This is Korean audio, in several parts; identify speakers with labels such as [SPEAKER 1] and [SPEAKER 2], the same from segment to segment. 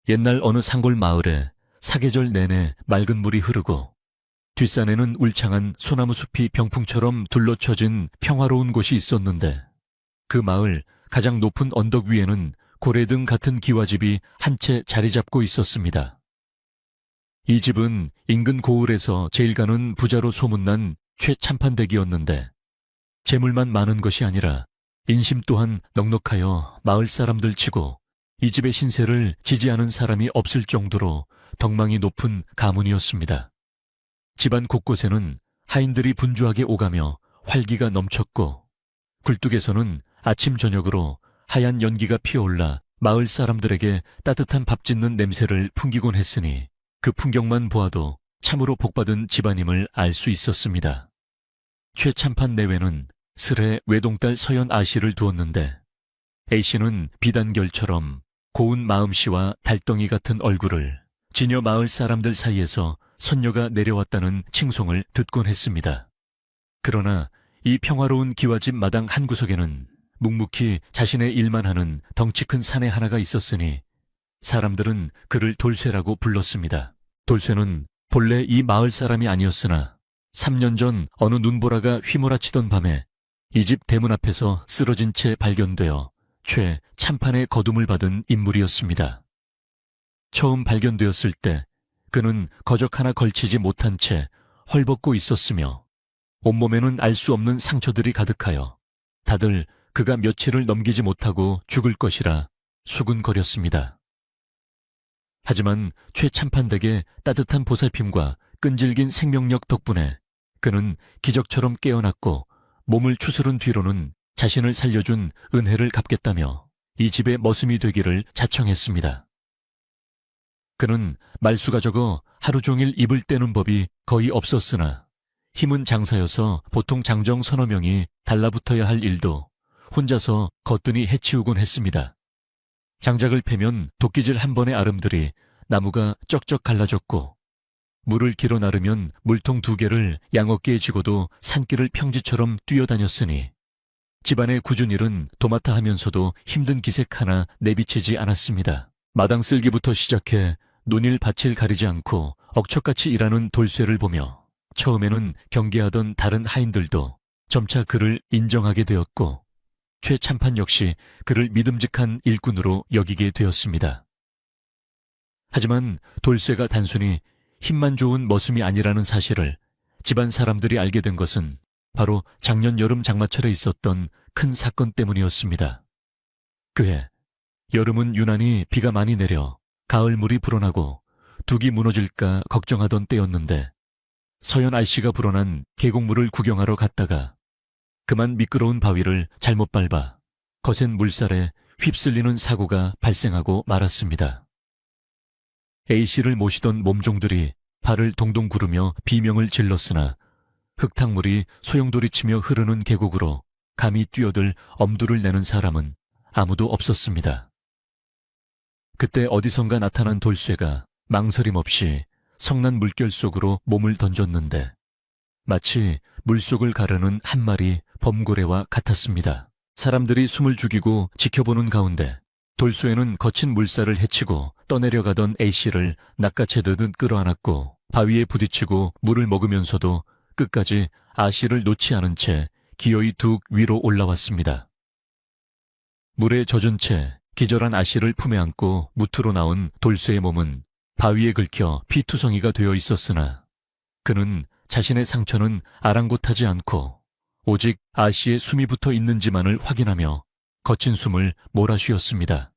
[SPEAKER 1] 옛날 어느 산골 마을에 사계절 내내 맑은 물이 흐르고 뒷산에는 울창한 소나무 숲이 병풍처럼 둘러쳐진 평화로운 곳이 있었는데, 그 마을 가장 높은 언덕 위에는 고래등 같은 기와집이 한 채 자리 잡고 있었습니다. 이 집은 인근 고을에서 제일 가는 부자로 소문난 최참판댁이었는데, 재물만 많은 것이 아니라 인심 또한 넉넉하여 마을 사람들 치고 이 집의 신세를 지지 않은 사람이 없을 정도로 덕망이 높은 가문이었습니다. 집안 곳곳에는 하인들이 분주하게 오가며 활기가 넘쳤고, 굴뚝에서는 아침 저녁으로 하얀 연기가 피어올라 마을 사람들에게 따뜻한 밥 짓는 냄새를 풍기곤 했으니 그 풍경만 보아도 참으로 복받은 집안임을 알 수 있었습니다. 최참판 내외는 슬에 외동딸 서연 아씨를 두었는데, A씨는 비단결처럼 고운 마음씨와 달덩이 같은 얼굴을 지녀 마을 사람들 사이에서 선녀가 내려왔다는 칭송을 듣곤 했습니다. 그러나 이 평화로운 기와집 마당 한 구석에는 묵묵히 자신의 일만 하는 덩치 큰 사내 하나가 있었으니 사람들은 그를 돌쇠라고 불렀습니다. 돌쇠는 본래 이 마을 사람이 아니었으나 3년 전 어느 눈보라가 휘몰아치던 밤에 이 집 대문 앞에서 쓰러진 채 발견되어 최참판의 거둠을 받은 인물이었습니다. 처음 발견되었을 때 그는 거적 하나 걸치지 못한 채 헐벗고 있었으며 온몸에는 알 수 없는 상처들이 가득하여 다들 그가 며칠을 넘기지 못하고 죽을 것이라 수군거렸습니다. 하지만 최참판댁의 따뜻한 보살핌과 끈질긴 생명력 덕분에 그는 기적처럼 깨어났고, 몸을 추스른 뒤로는 자신을 살려준 은혜를 갚겠다며 이 집의 머슴이 되기를 자청했습니다. 그는 말수가 적어 하루 종일 입을 떼는 법이 거의 없었으나 힘은 장사여서 보통 장정 서너 명이 달라붙어야 할 일도 혼자서 거뜬히 해치우곤 했습니다. 장작을 패면 도끼질 한 번의 아름들이 나무가 쩍쩍 갈라졌고, 물을 길어 나르면 물통 2개를 양어깨에 쥐고도 산길을 평지처럼 뛰어다녔으니 집안의 굳은 일은 도맡아 하면서도 힘든 기색 하나 내비치지 않았습니다. 마당 쓸기부터 시작해 논일 밭을 가리지 않고 억척같이 일하는 돌쇠를 보며 처음에는 경계하던 다른 하인들도 점차 그를 인정하게 되었고, 최참판 역시 그를 믿음직한 일꾼으로 여기게 되었습니다. 하지만 돌쇠가 단순히 힘만 좋은 머슴이 아니라는 사실을 집안 사람들이 알게 된 것은 바로 작년 여름 장마철에 있었던 큰 사건 때문이었습니다. 그해 여름은 유난히 비가 많이 내려 가을물이 불어나고 둑이 무너질까 걱정하던 때였는데, 서연 아씨가 불어난 계곡물을 구경하러 갔다가 그만 미끄러운 바위를 잘못 밟아 거센 물살에 휩쓸리는 사고가 발생하고 말았습니다. A씨를 모시던 몸종들이 발을 동동 구르며 비명을 질렀으나 흙탕물이 소용돌이치며 흐르는 계곡으로 감히 뛰어들 엄두를 내는 사람은 아무도 없었습니다. 그때 어디선가 나타난 돌쇠가 망설임 없이 성난 물결 속으로 몸을 던졌는데 마치 물속을 가르는 한 마리 범고래와 같았습니다. 사람들이 숨을 죽이고 지켜보는 가운데 돌쇠는 거친 물살을 헤치고 떠내려가던 A씨를 낚아채듯 끌어안았고 바위에 부딪히고 물을 먹으면서도 끝까지 아씨를 놓지 않은 채 기어이 둑 위로 올라왔습니다. 물에 젖은 채 기절한 아씨를 품에 안고 무트로 나온 돌쇠의 몸은 바위에 긁혀 피투성이가 되어 있었으나 그는 자신의 상처는 아랑곳하지 않고 오직 아씨의 숨이 붙어 있는지만을 확인하며 거친 숨을 몰아쉬었습니다.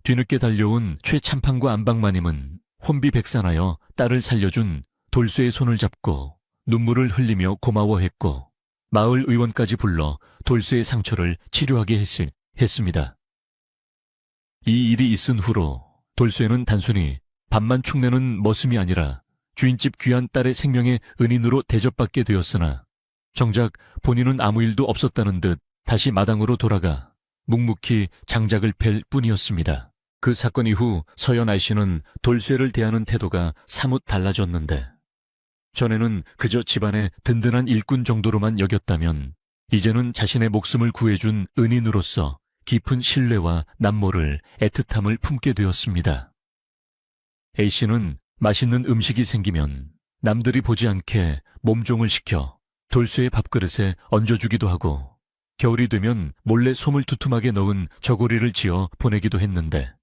[SPEAKER 1] 뒤늦게 달려온 최참판과 안방마님은 혼비백산하여 딸을 살려준 돌쇠의 손을 잡고 눈물을 흘리며 고마워했고, 마을 의원까지 불러 돌쇠의 상처를 치료하게 했습니다. 이 일이 있은 후로 돌쇠는 단순히 밥만 축내는 머슴이 아니라 주인집 귀한 딸의 생명의 은인으로 대접받게 되었으나 정작 본인은 아무 일도 없었다는 듯 다시 마당으로 돌아가 묵묵히 장작을 팰 뿐이었습니다. 그 사건 이후 서연 아씨는 돌쇠를 대하는 태도가 사뭇 달라졌는데, 전에는 그저 집안의 든든한 일꾼 정도로만 여겼다면 이제는 자신의 목숨을 구해준 은인으로서 깊은 신뢰와 남모를 애틋함을 품게 되었습니다. A씨는 맛있는 음식이 생기면 남들이 보지 않게 몸종을 시켜 돌쇠의 밥그릇에 얹어주기도 하고 겨울이 되면 몰래 솜을 두툼하게 넣은 저고리를 지어 보내기도 했는데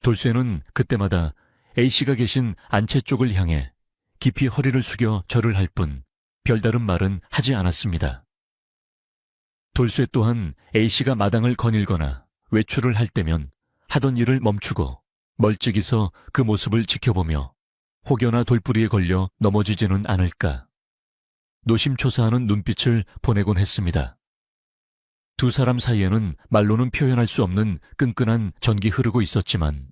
[SPEAKER 1] 돌쇠는 그때마다 A씨가 계신 안채 쪽을 향해 깊이 허리를 숙여 절을 할 뿐 별다른 말은 하지 않았습니다. 돌쇠 또한 A씨가 마당을 거닐거나 외출을 할 때면 하던 일을 멈추고 멀찍이 서 그 모습을 지켜보며 혹여나 돌부리에 걸려 넘어지지는 않을까 노심초사하는 눈빛을 보내곤 했습니다. 두 사람 사이에는 말로는 표현할 수 없는 끈끈한 전기 흐르고 있었지만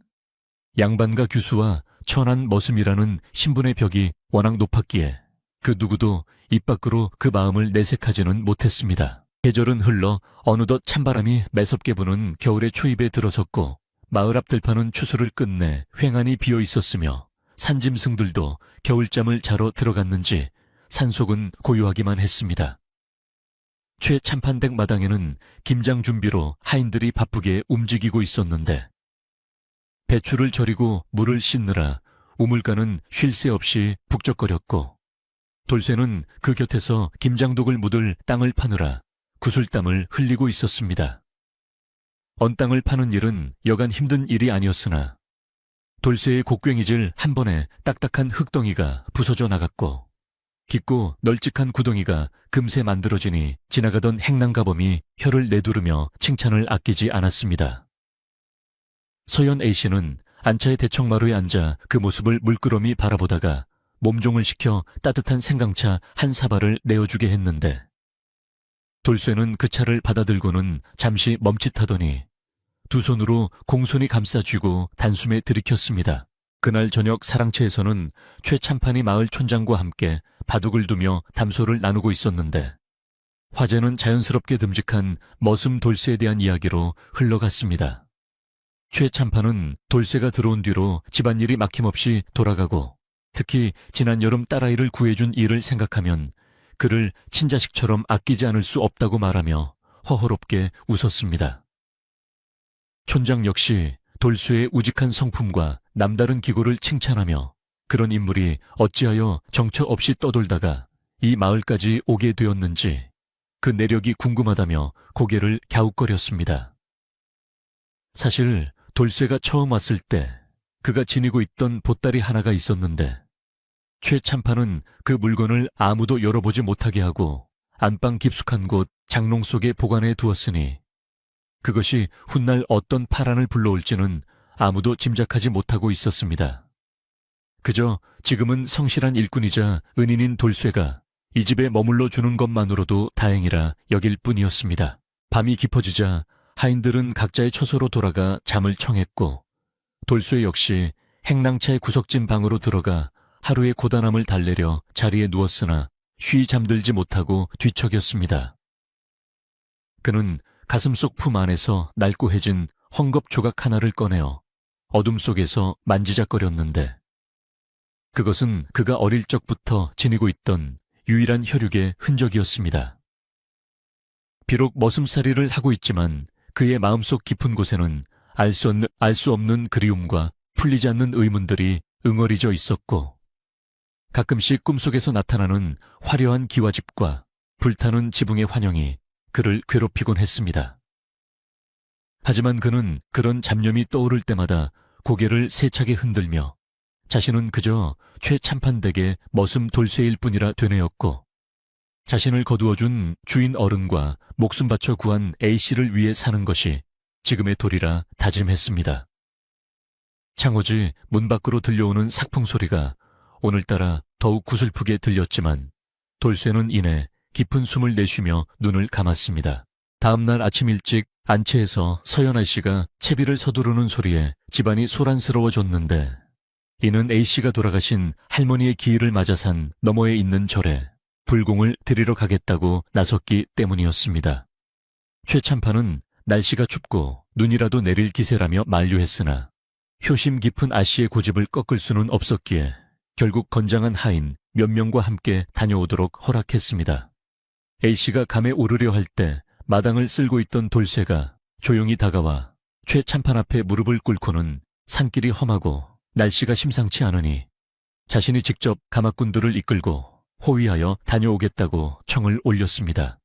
[SPEAKER 1] 양반과 규수와 천한 머슴이라는 신분의 벽이 워낙 높았기에 그 누구도 입 밖으로 그 마음을 내색하지는 못했습니다. 계절은 흘러 어느덧 찬바람이 매섭게 부는 겨울의 초입에 들어섰고 마을 앞 들판은 추수를 끝내 휑하니 비어 있었으며 산짐승들도 겨울잠을 자러 들어갔는지 산속은 고요하기만 했습니다. 최참판댁 마당에는 김장 준비로 하인들이 바쁘게 움직이고 있었는데 배추를 절이고 물을 씻느라 우물가는 쉴 새 없이 북적거렸고 돌쇠는 그 곁에서 김장독을 묻을 땅을 파느라 구슬땀을 흘리고 있었습니다. 언 땅을 파는 일은 여간 힘든 일이 아니었으나 돌쇠의 곡괭이질 한 번에 딱딱한 흙덩이가 부서져 나갔고 깊고 널찍한 구덩이가 금세 만들어지니 지나가던 행랑가범이 혀를 내두르며 칭찬을 아끼지 않았습니다. 서연 A씨는 안차의 대청마루에 앉아 그 모습을 물끄러미 바라보다가 몸종을 시켜 따뜻한 생강차 한 사발을 내어주게 했는데 돌쇠는 그 차를 받아들고는 잠시 멈칫하더니 두 손으로 공손히 감싸쥐고 단숨에 들이켰습니다. 그날 저녁 사랑채에서는 최참판이 마을 촌장과 함께 바둑을 두며 담소를 나누고 있었는데 화제는 자연스럽게 듬직한 머슴 돌쇠에 대한 이야기로 흘러갔습니다. 최참판은 돌쇠가 들어온 뒤로 집안일이 막힘없이 돌아가고 특히 지난 여름 딸아이를 구해준 일을 생각하면 그를 친자식처럼 아끼지 않을 수 없다고 말하며 허허롭게 웃었습니다. 촌장 역시 돌쇠의 우직한 성품과 남다른 기고를 칭찬하며 그런 인물이 어찌하여 정처 없이 떠돌다가 이 마을까지 오게 되었는지 그 내력이 궁금하다며 고개를 갸웃거렸습니다. 사실 돌쇠가 처음 왔을 때 그가 지니고 있던 보따리 하나가 있었는데 최참판은 그 물건을 아무도 열어보지 못하게 하고 안방 깊숙한 곳 장롱 속에 보관해 두었으니 그것이 훗날 어떤 파란을 불러올지는 아무도 짐작하지 못하고 있었습니다. 그저 지금은 성실한 일꾼이자 은인인 돌쇠가 이 집에 머물러 주는 것만으로도 다행이라 여길 뿐이었습니다. 밤이 깊어지자 하인들은 각자의 처소로 돌아가 잠을 청했고 돌쇠 역시 행랑차의 구석진 방으로 들어가 하루의 고단함을 달래려 자리에 누웠으나 쉬 잠들지 못하고 뒤척였습니다. 그는 가슴속 품 안에서 낡고해진 헝겊 조각 하나를 꺼내어 어둠 속에서 만지작거렸는데 그것은 그가 어릴 적부터 지니고 있던 유일한 혈육의 흔적이었습니다. 비록 머슴살이를 하고 있지만 그의 마음속 깊은 곳에는 알 수 없는 그리움과 풀리지 않는 의문들이 응어리져 있었고 가끔씩 꿈속에서 나타나는 화려한 기와집과 불타는 지붕의 환영이 그를 괴롭히곤 했습니다. 하지만 그는 그런 잡념이 떠오를 때마다 고개를 세차게 흔들며 자신은 그저 최참판댁의 머슴 돌쇠일 뿐이라 되뇌었고 자신을 거두어준 주인 어른과 목숨 바쳐 구한 A씨를 위해 사는 것이 지금의 도리라 다짐했습니다. 창호지 문 밖으로 들려오는 삭풍 소리가 오늘따라 더욱 구슬프게 들렸지만 돌쇠는 이내 깊은 숨을 내쉬며 눈을 감았습니다. 다음 날 아침 일찍 안채에서 서연아 씨가 채비를 서두르는 소리에 집안이 소란스러워졌는데 이는 A씨가 돌아가신 할머니의 기일을 맞아 산 너머에 있는 절에 불공을 드리러 가겠다고 나섰기 때문이었습니다. 최참판은 날씨가 춥고 눈이라도 내릴 기세라며 만류했으나 효심 깊은 아씨의 고집을 꺾을 수는 없었기에 결국 건장한 하인 몇 명과 함께 다녀오도록 허락했습니다. A씨가 감에 오르려 할 때 마당을 쓸고 있던 돌쇠가 조용히 다가와 최참판 앞에 무릎을 꿇고는 산길이 험하고 날씨가 심상치 않으니 자신이 직접 가마꾼들을 이끌고 호위하여 다녀오겠다고 청을 올렸습니다.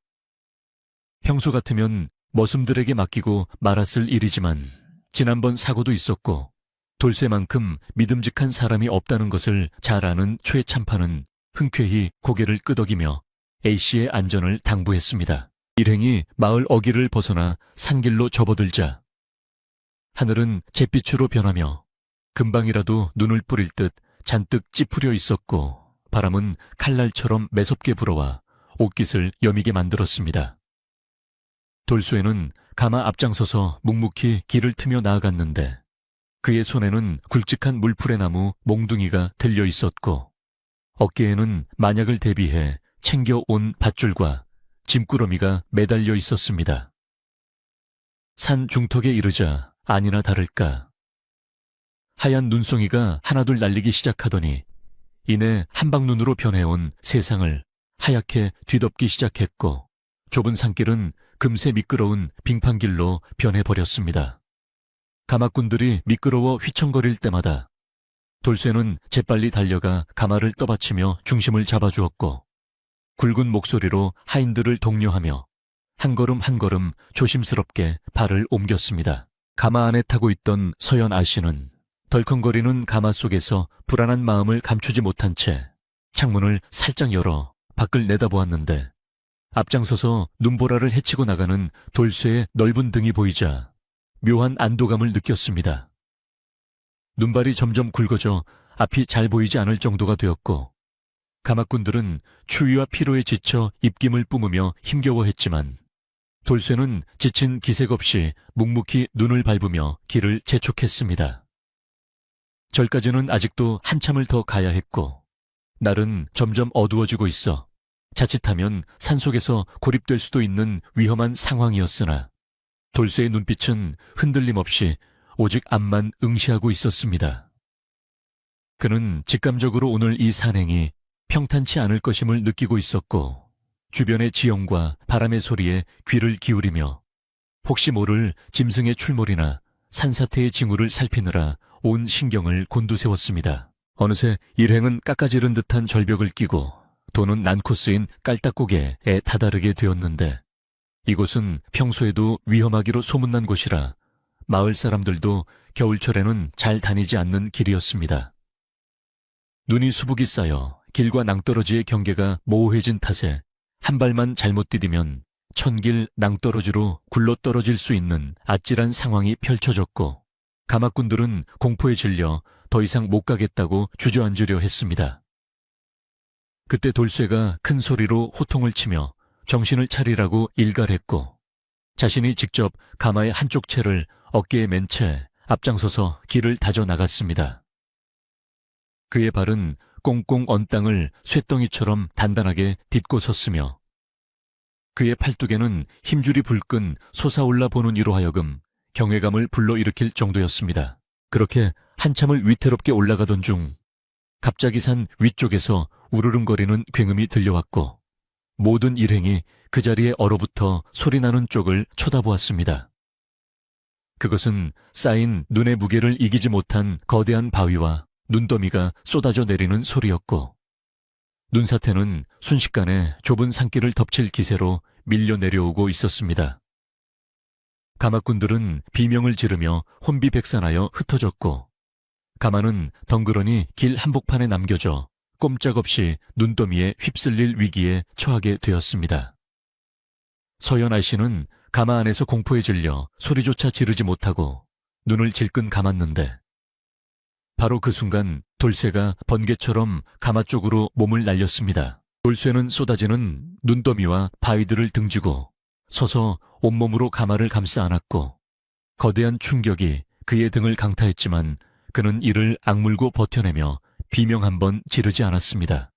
[SPEAKER 1] 평소 같으면 머슴들에게 맡기고 말았을 일이지만 지난번 사고도 있었고 돌쇠만큼 믿음직한 사람이 없다는 것을 잘 아는 최참파는 흔쾌히 고개를 끄덕이며 A씨의 안전을 당부했습니다. 일행이 마을 어귀를 벗어나 산길로 접어들자 하늘은 잿빛으로 변하며 금방이라도 눈을 뿌릴 듯 잔뜩 찌푸려 있었고 바람은 칼날처럼 매섭게 불어와 옷깃을 여미게 만들었습니다. 돌쇠는 가마 앞장서서 묵묵히 길을 트며 나아갔는데 그의 손에는 굵직한 물풀의 나무 몽둥이가 들려 있었고 어깨에는 만약을 대비해 챙겨온 밧줄과 짐꾸러미가 매달려 있었습니다. 산 중턱에 이르자 아니나 다를까 하얀 눈송이가 하나둘 날리기 시작하더니 이내 한방눈으로 변해온 세상을 하얗게 뒤덮기 시작했고 좁은 산길은 금세 미끄러운 빙판길로 변해버렸습니다. 가마꾼들이 미끄러워 휘청거릴 때마다 돌쇠는 재빨리 달려가 가마를 떠받치며 중심을 잡아주었고 굵은 목소리로 하인들을 독려하며 한 걸음 한 걸음 조심스럽게 발을 옮겼습니다. 가마 안에 타고 있던 서연 아씨는 덜컹거리는 가마 속에서 불안한 마음을 감추지 못한 채 창문을 살짝 열어 밖을 내다보았는데 앞장서서 눈보라를 헤치고 나가는 돌쇠의 넓은 등이 보이자 묘한 안도감을 느꼈습니다. 눈발이 점점 굵어져 앞이 잘 보이지 않을 정도가 되었고 가마꾼들은 추위와 피로에 지쳐 입김을 뿜으며 힘겨워했지만 돌쇠는 지친 기색 없이 묵묵히 눈을 밟으며 길을 재촉했습니다. 절까지는 아직도 한참을 더 가야 했고 날은 점점 어두워지고 있어 자칫하면 산속에서 고립될 수도 있는 위험한 상황이었으나 돌쇠의 눈빛은 흔들림 없이 오직 앞만 응시하고 있었습니다. 그는 직감적으로 오늘 이 산행이 평탄치 않을 것임을 느끼고 있었고 주변의 지형과 바람의 소리에 귀를 기울이며 혹시 모를 짐승의 출몰이나 산사태의 징후를 살피느라 온 신경을 곤두세웠습니다. 어느새 일행은 깎아지른 듯한 절벽을 끼고 도는 난코 쓰인 깔딱고개에 다다르게 되었는데 이곳은 평소에도 위험하기로 소문난 곳이라 마을 사람들도 겨울철에는 잘 다니지 않는 길이었습니다. 눈이 수북이 쌓여 길과 낭떠러지의 경계가 모호해진 탓에 한 발만 잘못 디디면 천길 낭떠러지로 굴러떨어질 수 있는 아찔한 상황이 펼쳐졌고 가마꾼들은 공포에 질려 더 이상 못 가겠다고 주저앉으려 했습니다. 그때 돌쇠가 큰 소리로 호통을 치며 정신을 차리라고 일갈했고 자신이 직접 가마의 한쪽 채를 어깨에 맨 채 앞장서서 길을 다져 나갔습니다. 그의 발은 꽁꽁 언 땅을 쇳덩이처럼 단단하게 딛고 섰으며 그의 팔뚝에는 힘줄이 불끈 솟아올라 보는 이로 하여금 경외감을 불러일으킬 정도였습니다. 그렇게 한참을 위태롭게 올라가던 중 갑자기 산 위쪽에서 우르릉거리는 굉음이 들려왔고 모든 일행이 그 자리에 얼어붙어 소리나는 쪽을 쳐다보았습니다. 그것은 쌓인 눈의 무게를 이기지 못한 거대한 바위와 눈더미가 쏟아져 내리는 소리였고 눈사태는 순식간에 좁은 산길을 덮칠 기세로 밀려 내려오고 있었습니다. 가마꾼들은 비명을 지르며 혼비백산하여 흩어졌고 가마는 덩그러니 길 한복판에 남겨져 꼼짝없이 눈더미에 휩쓸릴 위기에 처하게 되었습니다. 서연아 씨는 가마 안에서 공포에 질려 소리조차 지르지 못하고 눈을 질끈 감았는데 바로 그 순간 돌쇠가 번개처럼 가마 쪽으로 몸을 날렸습니다. 돌쇠는 쏟아지는 눈더미와 바위들을 등지고 서서 온몸으로 가마를 감싸 안았고 거대한 충격이 그의 등을 강타했지만 그는 이를 악물고 버텨내며 비명 한 번 지르지 않았습니다.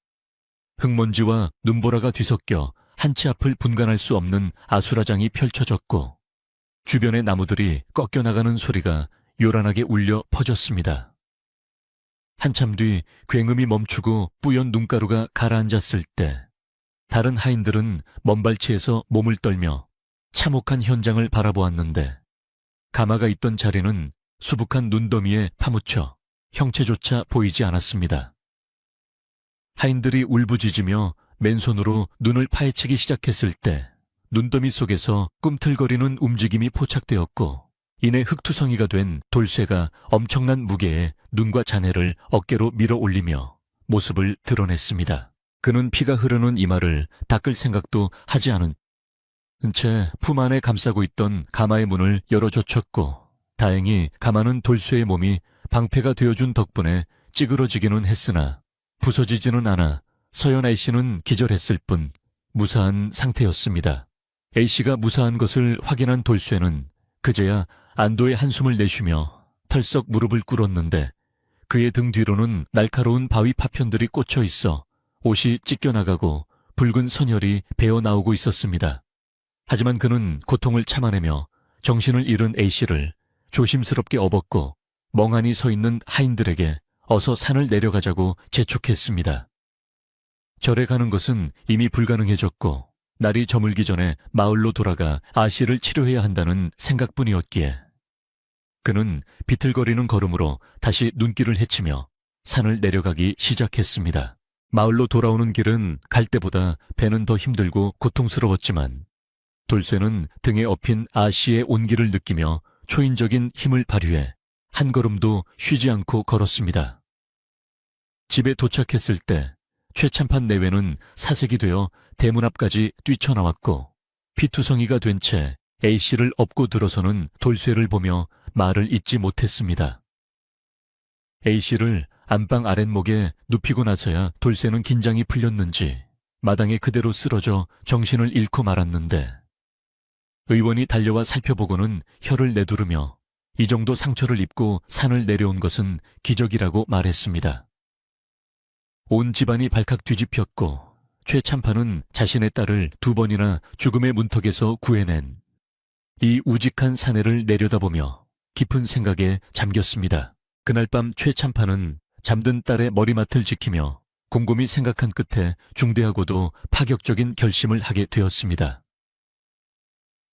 [SPEAKER 1] 흙먼지와 눈보라가 뒤섞여 한치 앞을 분간할 수 없는 아수라장이 펼쳐졌고 주변의 나무들이 꺾여나가는 소리가 요란하게 울려 퍼졌습니다. 한참 뒤 굉음이 멈추고 뿌연 눈가루가 가라앉았을 때 다른 하인들은 먼발치에서 몸을 떨며 참혹한 현장을 바라보았는데 가마가 있던 자리는 수북한 눈더미에 파묻혀 형체조차 보이지 않았습니다. 하인들이 울부짖으며 맨손으로 눈을 파헤치기 시작했을 때 눈더미 속에서 꿈틀거리는 움직임이 포착되었고, 이내 흙투성이가 된 돌쇠가 엄청난 무게에 눈과 자네를 어깨로 밀어 올리며 모습을 드러냈습니다. 그는 피가 흐르는 이마를 닦을 생각도 하지 않은 채 품 안에 감싸고 있던 가마의 문을 열어젖혔고, 다행히 가마는 돌쇠의 몸이 방패가 되어준 덕분에 찌그러지기는 했으나 부서지지는 않아 서연 A씨는 기절했을 뿐 무사한 상태였습니다. A씨가 무사한 것을 확인한 돌쇠는 그제야 안도의 한숨을 내쉬며 털썩 무릎을 꿇었는데, 그의 등 뒤로는 날카로운 바위 파편들이 꽂혀 있어 옷이 찢겨나가고 붉은 선혈이 배어나오고 있었습니다. 하지만 그는 고통을 참아내며 정신을 잃은 A씨를 조심스럽게 업었고 멍하니 서 있는 하인들에게 어서 산을 내려가자고 재촉했습니다. 절에 가는 것은 이미 불가능해졌고, 날이 저물기 전에 마을로 돌아가 아씨를 치료해야 한다는 생각뿐이었기에 그는 비틀거리는 걸음으로 다시 눈길을 헤치며 산을 내려가기 시작했습니다. 마을로 돌아오는 길은 갈 때보다 배는 더 힘들고 고통스러웠지만 돌쇠는 등에 업힌 아씨의 온기를 느끼며 초인적인 힘을 발휘해 한 걸음도 쉬지 않고 걸었습니다. 집에 도착했을 때 최참판 내외는 사색이 되어 대문 앞까지 뛰쳐나왔고, 피투성이가 된 채 A씨를 업고 들어서는 돌쇠를 보며 말을 잇지 못했습니다. A씨를 안방 아랫목에 눕히고 나서야 돌쇠는 긴장이 풀렸는지 마당에 그대로 쓰러져 정신을 잃고 말았는데, 의원이 달려와 살펴보고는 혀를 내두르며 이 정도 상처를 입고 산을 내려온 것은 기적이라고 말했습니다. 온 집안이 발칵 뒤집혔고 최참판은 자신의 딸을 2번이나 죽음의 문턱에서 구해낸 이 우직한 사내를 내려다보며 깊은 생각에 잠겼습니다. 그날 밤 최참판은 잠든 딸의 머리맡을 지키며 곰곰이 생각한 끝에 중대하고도 파격적인 결심을 하게 되었습니다.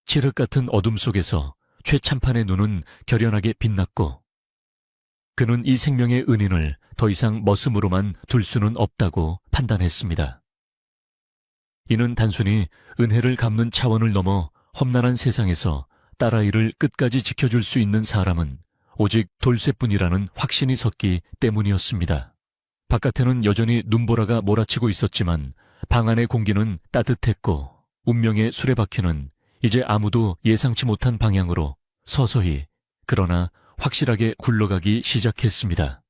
[SPEAKER 1] 칠흑 같은 어둠 속에서 최참판의 눈은 결연하게 빛났고, 그는 이 생명의 은인을 더 이상 머슴으로만 둘 수는 없다고 판단했습니다. 이는 단순히 은혜를 갚는 차원을 넘어 험난한 세상에서 딸아이를 끝까지 지켜줄 수 있는 사람은 오직 돌쇠뿐이라는 확신이 섰기 때문이었습니다. 바깥에는 여전히 눈보라가 몰아치고 있었지만 방 안의 공기는 따뜻했고, 운명의 수레바퀴는 이제 아무도 예상치 못한 방향으로 서서히 그러나 확실하게 굴러가기 시작했습니다.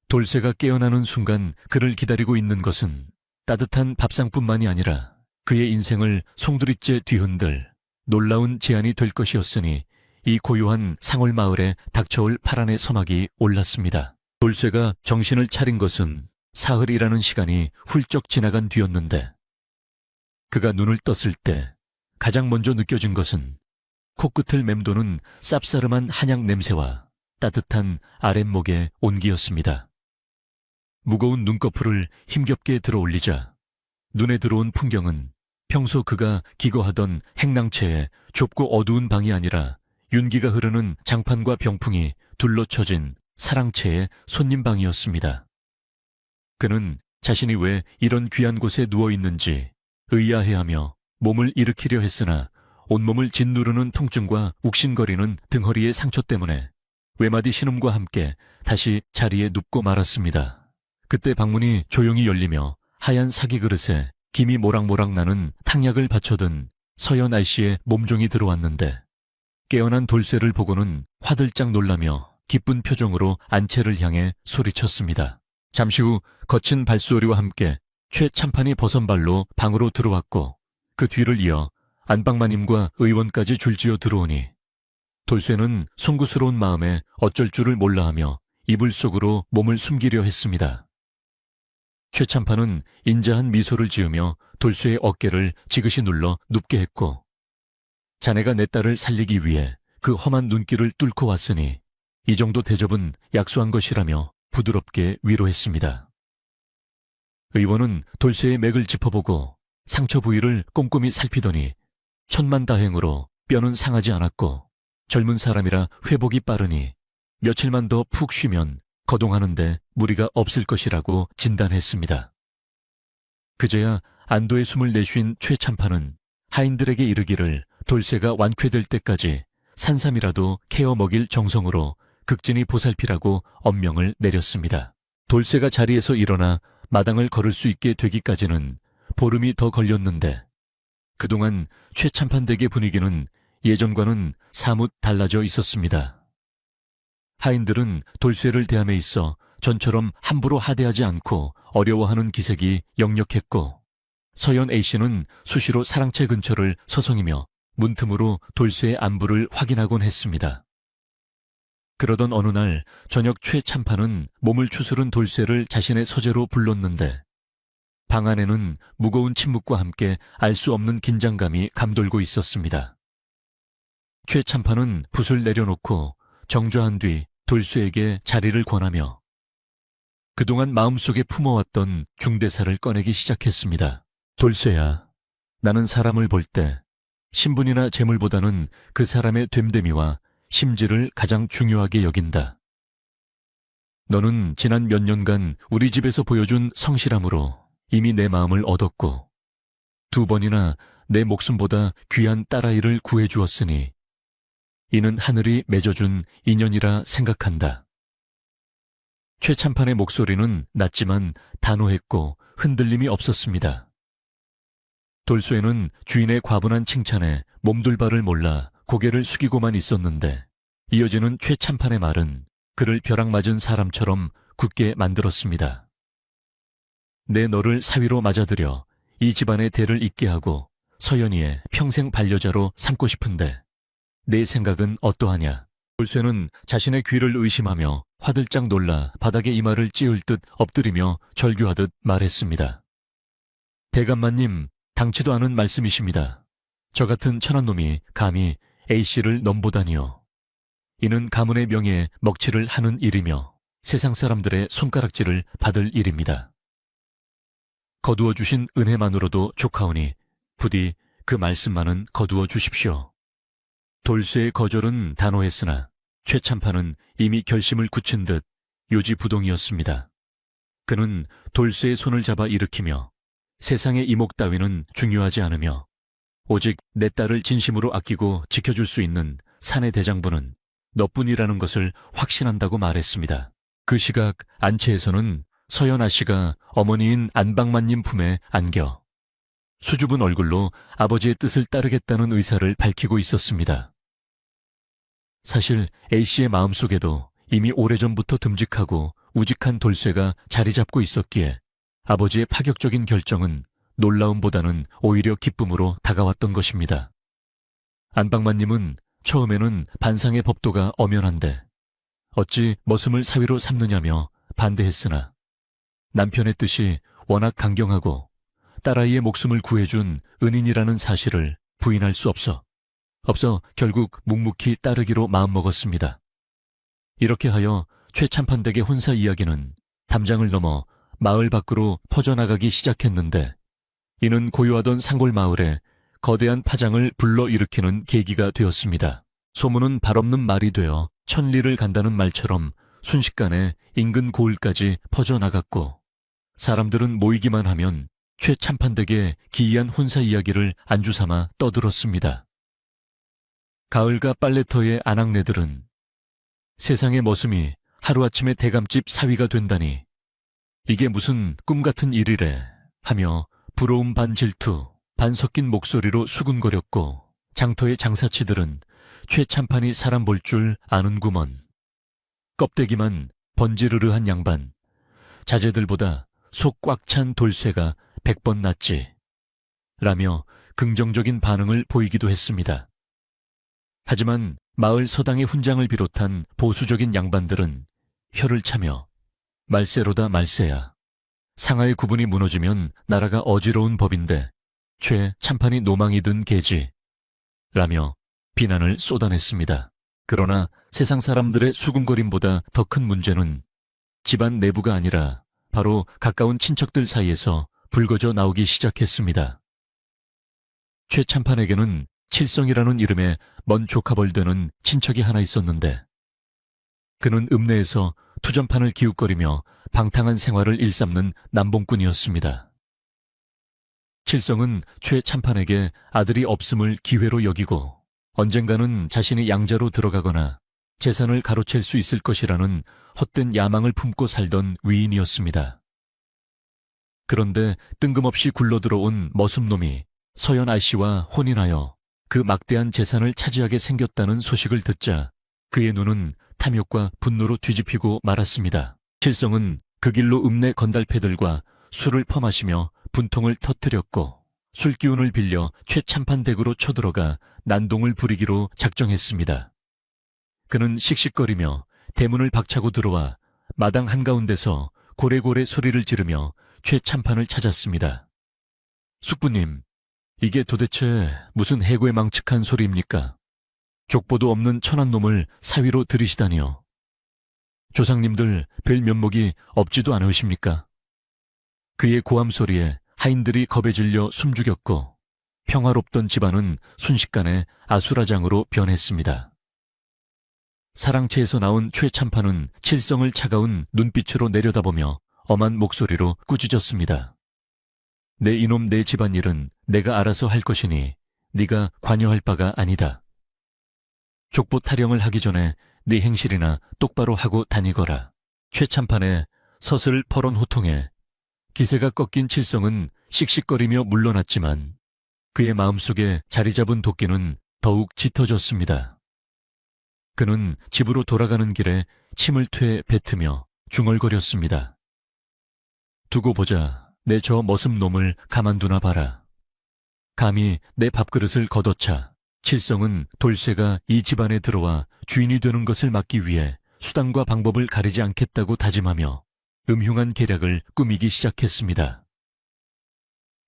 [SPEAKER 1] 돌쇠가 깨어나는 순간 그를 기다리고 있는 것은 따뜻한 밥상뿐만이 아니라 그의 인생을 송두리째 뒤흔들 놀라운 제안이 될 것이었으니, 이 고요한 상월마을에 닥쳐올 파란의 서막이 올랐습니다. 돌쇠가 정신을 차린 것은 사흘이라는 시간이 훌쩍 지나간 뒤였는데, 그가 눈을 떴을 때 가장 먼저 느껴진 것은 코끝을 맴도는 쌉싸름한 한약 냄새와 따뜻한 아랫목의 온기였습니다. 무거운 눈꺼풀을 힘겹게 들어올리자 눈에 들어온 풍경은 평소 그가 기거하던 행랑채의 좁고 어두운 방이 아니라 윤기가 흐르는 장판과 병풍이 둘러쳐진 사랑채의 손님방이었습니다. 그는 자신이 왜 이런 귀한 곳에 누워있는지 의아해하며 몸을 일으키려 했으나 온몸을 짓누르는 통증과 욱신거리는 등허리의 상처 때문에 외마디 신음과 함께 다시 자리에 눕고 말았습니다. 그때 방문이 조용히 열리며 하얀 사기 그릇에 김이 모락모락 나는 탕약을 받쳐든 서연 아씨의 몸종이 들어왔는데, 깨어난 돌쇠를 보고는 화들짝 놀라며 기쁜 표정으로 안채를 향해 소리쳤습니다. 잠시 후 거친 발소리와 함께 최참판이 버선발로 방으로 들어왔고, 그 뒤를 이어 안방마님과 의원까지 줄지어 들어오니 돌쇠는 송구스러운 마음에 어쩔 줄을 몰라하며 이불 속으로 몸을 숨기려 했습니다. 최참판은 인자한 미소를 지으며 돌쇠의 어깨를 지그시 눌러 눕게 했고, 자네가 내 딸을 살리기 위해 그 험한 눈길을 뚫고 왔으니 이 정도 대접은 약소한 것이라며 부드럽게 위로했습니다. 의원은 돌쇠의 맥을 짚어보고 상처 부위를 꼼꼼히 살피더니 천만다행으로 뼈는 상하지 않았고 젊은 사람이라 회복이 빠르니 며칠만 더 푹 쉬면 거동하는데 무리가 없을 것이라고 진단했습니다. 그제야 안도의 숨을 내쉰 최참판은 하인들에게 이르기를 돌쇠가 완쾌될 때까지 산삼이라도 캐어 먹일 정성으로 극진히 보살피라고 엄명을 내렸습니다. 돌쇠가 자리에서 일어나 마당을 걸을 수 있게 되기까지는 보름이 더 걸렸는데 그동안 최참판 댁의 분위기는 예전과는 사뭇 달라져 있었습니다. 하인들은 돌쇠를 대함에 있어 전처럼 함부로 하대하지 않고 어려워하는 기색이 역력했고 서연 A씨는 수시로 사랑채 근처를 서성이며 문틈으로 돌쇠의 안부를 확인하곤 했습니다. 그러던 어느 날 저녁 최참판은 몸을 추스른 돌쇠를 자신의 서재로 불렀는데 방 안에는 무거운 침묵과 함께 알 수 없는 긴장감이 감돌고 있었습니다. 최참판은 붓을 내려놓고 정좌한 뒤 돌쇠에게 자리를 권하며 그동안 마음속에 품어왔던 중대사를 꺼내기 시작했습니다. 돌쇠야, 나는 사람을 볼 때 신분이나 재물보다는 그 사람의 됨됨이와 심지를 가장 중요하게 여긴다. 너는 지난 몇 년간 우리 집에서 보여준 성실함으로 이미 내 마음을 얻었고 2번이나 내 목숨보다 귀한 딸아이를 구해주었으니 이는 하늘이 맺어준 인연이라 생각한다. 최참판의 목소리는 낮지만 단호했고 흔들림이 없었습니다. 돌쇠는 주인의 과분한 칭찬에 몸둘 바를 몰라 고개를 숙이고만 있었는데 이어지는 최참판의 말은 그를 벼락 맞은 사람처럼 굳게 만들었습니다. 내 너를 사위로 맞아들여 이 집안의 대를 잇게 하고 서연이의 평생 반려자로 삼고 싶은데 내 생각은 어떠하냐? 돌쇠는 자신의 귀를 의심하며 화들짝 놀라 바닥에 이마를 찌을 듯 엎드리며 절규하듯 말했습니다. 대감마님, 당치도 않은 말씀이십니다. 저 같은 천한 놈이 감히 A씨를 넘보다니요. 이는 가문의 명예에 먹칠을 하는 일이며 세상 사람들의 손가락질을 받을 일입니다. 거두어 주신 은혜만으로도 좋하오니 부디 그 말씀만은 거두어 주십시오. 돌쇠의 거절은 단호했으나 최참판은 이미 결심을 굳힌 듯 요지부동이었습니다. 그는 돌쇠의 손을 잡아 일으키며 세상의 이목 따위는 중요하지 않으며 오직 내 딸을 진심으로 아끼고 지켜줄 수 있는 사내 대장부는 너뿐이라는 것을 확신한다고 말했습니다. 그 시각 안채에서는 서연아 씨가 어머니인 안방만님 품에 안겨 수줍은 얼굴로 아버지의 뜻을 따르겠다는 의사를 밝히고 있었습니다. 사실 A씨의 마음속에도 이미 오래전부터 듬직하고 우직한 돌쇠가 자리 잡고 있었기에 아버지의 파격적인 결정은 놀라움보다는 오히려 기쁨으로 다가왔던 것입니다. 안방만님은 처음에는 반상의 법도가 엄연한데 어찌 머슴을 사위로 삼느냐며 반대했으나 남편의 뜻이 워낙 강경하고 딸아이의 목숨을 구해준 은인이라는 사실을 부인할 수 없어 결국 묵묵히 따르기로 마음먹었습니다. 이렇게 하여 최참판 댁의 혼사 이야기는 담장을 넘어 마을 밖으로 퍼져나가기 시작했는데 이는 고요하던 산골 마을에 거대한 파장을 불러일으키는 계기가 되었습니다. 소문은 발없는 말이 되어 천리를 간다는 말처럼 순식간에 인근 고을까지 퍼져나갔고 사람들은 모이기만 하면 최참판 댁의 기이한 혼사 이야기를 안주삼아 떠들었습니다. 가을가 빨래터의 아낙네들은 세상의 머슴이 하루아침에 대감집 사위가 된다니 이게 무슨 꿈같은 일이래 하며 부러움 반 질투 반 섞인 목소리로 수군거렸고 장터의 장사치들은 최참판이 사람 볼 줄 아는구먼. 껍데기만 번지르르한 양반, 자제들보다 속 꽉 찬 돌쇠가 100번 낫지 라며 긍정적인 반응을 보이기도 했습니다. 하지만 마을 서당의 훈장을 비롯한 보수적인 양반들은 혀를 차며 말세로다 말세야. 상하의 구분이 무너지면 나라가 어지러운 법인데 최참판이 노망이 든 개지 라며 비난을 쏟아냈습니다. 그러나 세상 사람들의 수군거림보다 더 큰 문제는 집안 내부가 아니라 바로 가까운 친척들 사이에서 불거져 나오기 시작했습니다. 최참판에게는 칠성이라는 이름의 먼 조카벌 되는 친척이 하나 있었는데 그는 읍내에서 투전판을 기웃거리며 방탕한 생활을 일삼는 남봉꾼이었습니다. 칠성은 최 참판에게 아들이 없음을 기회로 여기고 언젠가는 자신이 양자로 들어가거나 재산을 가로챌 수 있을 것이라는 헛된 야망을 품고 살던 위인이었습니다. 그런데 뜬금없이 굴러들어온 머슴놈이 서연 아씨와 혼인하여 그 막대한 재산을 차지하게 생겼다는 소식을 듣자 그의 눈은 탐욕과 분노로 뒤집히고 말았습니다. 칠성은 그 길로 읍내 건달패들과 술을 퍼마시며 분통을 터뜨렸고 술기운을 빌려 최참판댁으로 쳐들어가 난동을 부리기로 작정했습니다. 그는 씩씩거리며 대문을 박차고 들어와 마당 한가운데서 고래고래 소리를 지르며 최참판을 찾았습니다. 숙부님, 이게 도대체 무슨 해고에 망측한 소리입니까? 족보도 없는 천한 놈을 사위로 들이시다니요. 조상님들 뵐 면목이 없지도 않으십니까? 그의 고함 소리에 하인들이 겁에 질려 숨죽였고 평화롭던 집안은 순식간에 아수라장으로 변했습니다. 사랑채에서 나온 최참판은 칠성을 차가운 눈빛으로 내려다보며 엄한 목소리로 꾸짖었습니다. 내 이놈 내 집안일은 내가 알아서 할 것이니 네가 관여할 바가 아니다. 족보 타령을 하기 전에 네 행실이나 똑바로 하고 다니거라. 최참판의 서슬 퍼런 호통에 기세가 꺾인 칠성은 씩씩거리며 물러났지만 그의 마음속에 자리 잡은 도끼는 더욱 짙어졌습니다. 그는 집으로 돌아가는 길에 침을 퇴 뱉으며 중얼거렸습니다. 두고 보자. 내 저 머슴놈을 가만두나 봐라. 감히 내 밥그릇을 걷어차. 칠성은 돌쇠가 이 집안에 들어와 주인이 되는 것을 막기 위해 수단과 방법을 가리지 않겠다고 다짐하며 음흉한 계략을 꾸미기 시작했습니다.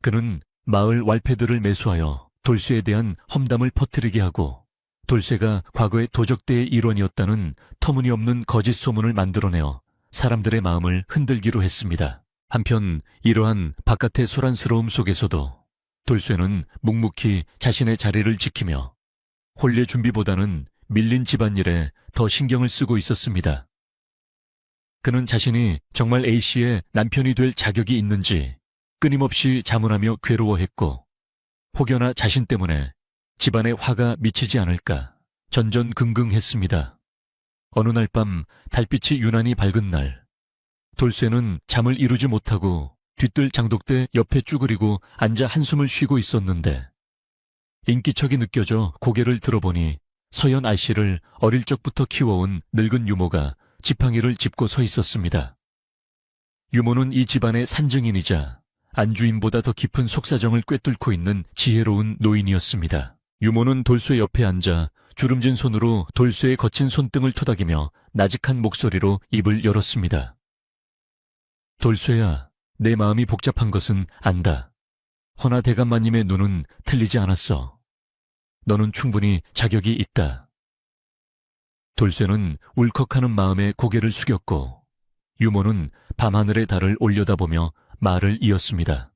[SPEAKER 1] 그는 마을 왈패들을 매수하여 돌쇠에 대한 험담을 퍼뜨리게 하고 돌쇠가 과거의 도적대의 일원이었다는 터무니없는 거짓 소문을 만들어내어 사람들의 마음을 흔들기로 했습니다. 한편 이러한 바깥의 소란스러움 속에서도 돌쇠는 묵묵히 자신의 자리를 지키며 혼례 준비보다는 밀린 집안일에 더 신경을 쓰고 있었습니다. 그는 자신이 정말 A씨의 남편이 될 자격이 있는지 끊임없이 자문하며 괴로워했고 혹여나 자신 때문에 집안에 화가 미치지 않을까 전전긍긍했습니다. 어느 날 밤 달빛이 유난히 밝은 날 돌쇠는 잠을 이루지 못하고 뒤뜰 장독대 옆에 쭈그리고 앉아 한숨을 쉬고 있었는데 인기척이 느껴져 고개를 들어보니 서연 아씨를 어릴 적부터 키워온 늙은 유모가 지팡이를 짚고 서 있었습니다. 유모는 이 집안의 산증인이자 안주인보다 더 깊은 속사정을 꿰뚫고 있는 지혜로운 노인이었습니다. 유모는 돌쇠 옆에 앉아 주름진 손으로 돌쇠의 거친 손등을 토닥이며 나직한 목소리로 입을 열었습니다. 돌쇠야, 내 마음이 복잡한 것은 안다. 허나 대감마님의 눈은 틀리지 않았어. 너는 충분히 자격이 있다. 돌쇠는 울컥하는 마음에 고개를 숙였고 유모는 밤하늘의 달을 올려다보며 말을 이었습니다.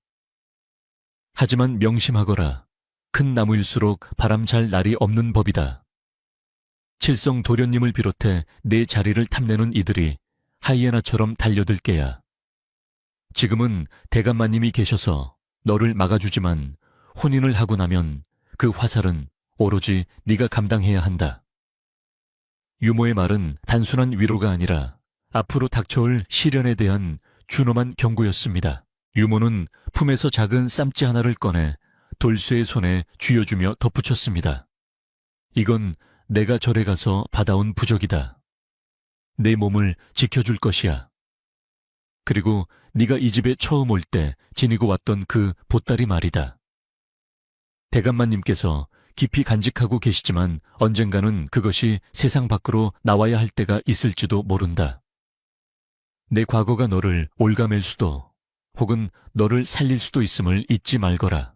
[SPEAKER 1] 하지만 명심하거라. 큰 나무일수록 바람 잘 날이 없는 법이다. 칠성 도련님을 비롯해 내 자리를 탐내는 이들이 하이에나처럼 달려들 게야. 지금은 대감마님이 계셔서 너를 막아주지만 혼인을 하고 나면 그 화살은 오로지 네가 감당해야 한다. 유모의 말은 단순한 위로가 아니라 앞으로 닥쳐올 시련에 대한 준엄한 경고였습니다. 유모는 품에서 작은 쌈지 하나를 꺼내 돌쇠의 손에 쥐어주며 덧붙였습니다. 이건 내가 절에 가서 받아온 부적이다. 내 몸을 지켜줄 것이야. 그리고 네가 이 집에 처음 올 때 지니고 왔던 그 보따리 말이다. 대감마님께서 깊이 간직하고 계시지만 언젠가는 그것이 세상 밖으로 나와야 할 때가 있을지도 모른다. 내 과거가 너를 올가맬 수도 혹은 너를 살릴 수도 있음을 잊지 말거라.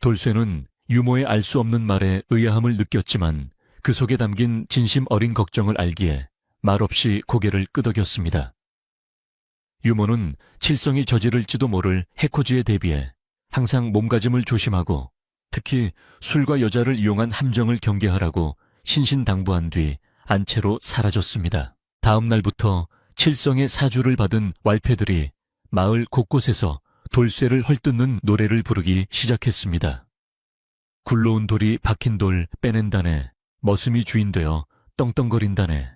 [SPEAKER 1] 돌쇠는 유모의 알 수 없는 말에 의아함을 느꼈지만 그 속에 담긴 진심 어린 걱정을 알기에 말없이 고개를 끄덕였습니다. 유모는 칠성이 저지를지도 모를 해코지에 대비해 항상 몸가짐을 조심하고 특히 술과 여자를 이용한 함정을 경계하라고 신신당부한 뒤 안채로 사라졌습니다. 다음 날부터 칠성의 사주를 받은 왈패들이 마을 곳곳에서 돌쇠를 헐뜯는 노래를 부르기 시작했습니다. 굴러온 돌이 박힌 돌 빼낸다네, 머슴이 주인되어 떵떵거린다네.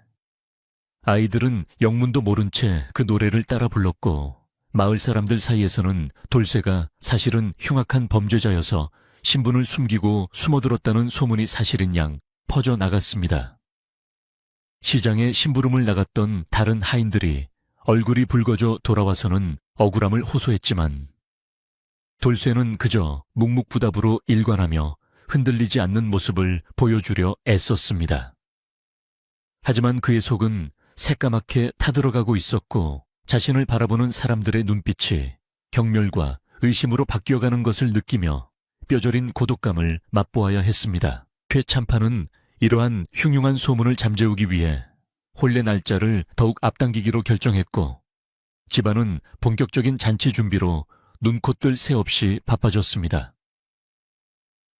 [SPEAKER 1] 아이들은 영문도 모른 채 그 노래를 따라 불렀고, 마을 사람들 사이에서는 돌쇠가 사실은 흉악한 범죄자여서 신분을 숨기고 숨어들었다는 소문이 사실인 양 퍼져나갔습니다. 시장에 심부름을 나갔던 다른 하인들이 얼굴이 붉어져 돌아와서는 억울함을 호소했지만 돌쇠는 그저 묵묵부답으로 일관하며 흔들리지 않는 모습을 보여주려 애썼습니다. 하지만 그의 속은 새까맣게 타들어가고 있었고 자신을 바라보는 사람들의 눈빛이 경멸과 의심으로 바뀌어가는 것을 느끼며 뼈저린 고독감을 맛보아야 했습니다. 최참판은 이러한 흉흉한 소문을 잠재우기 위해 혼례 날짜를 더욱 앞당기기로 결정했고 집안은 본격적인 잔치 준비로 눈코뜰 새 없이 바빠졌습니다.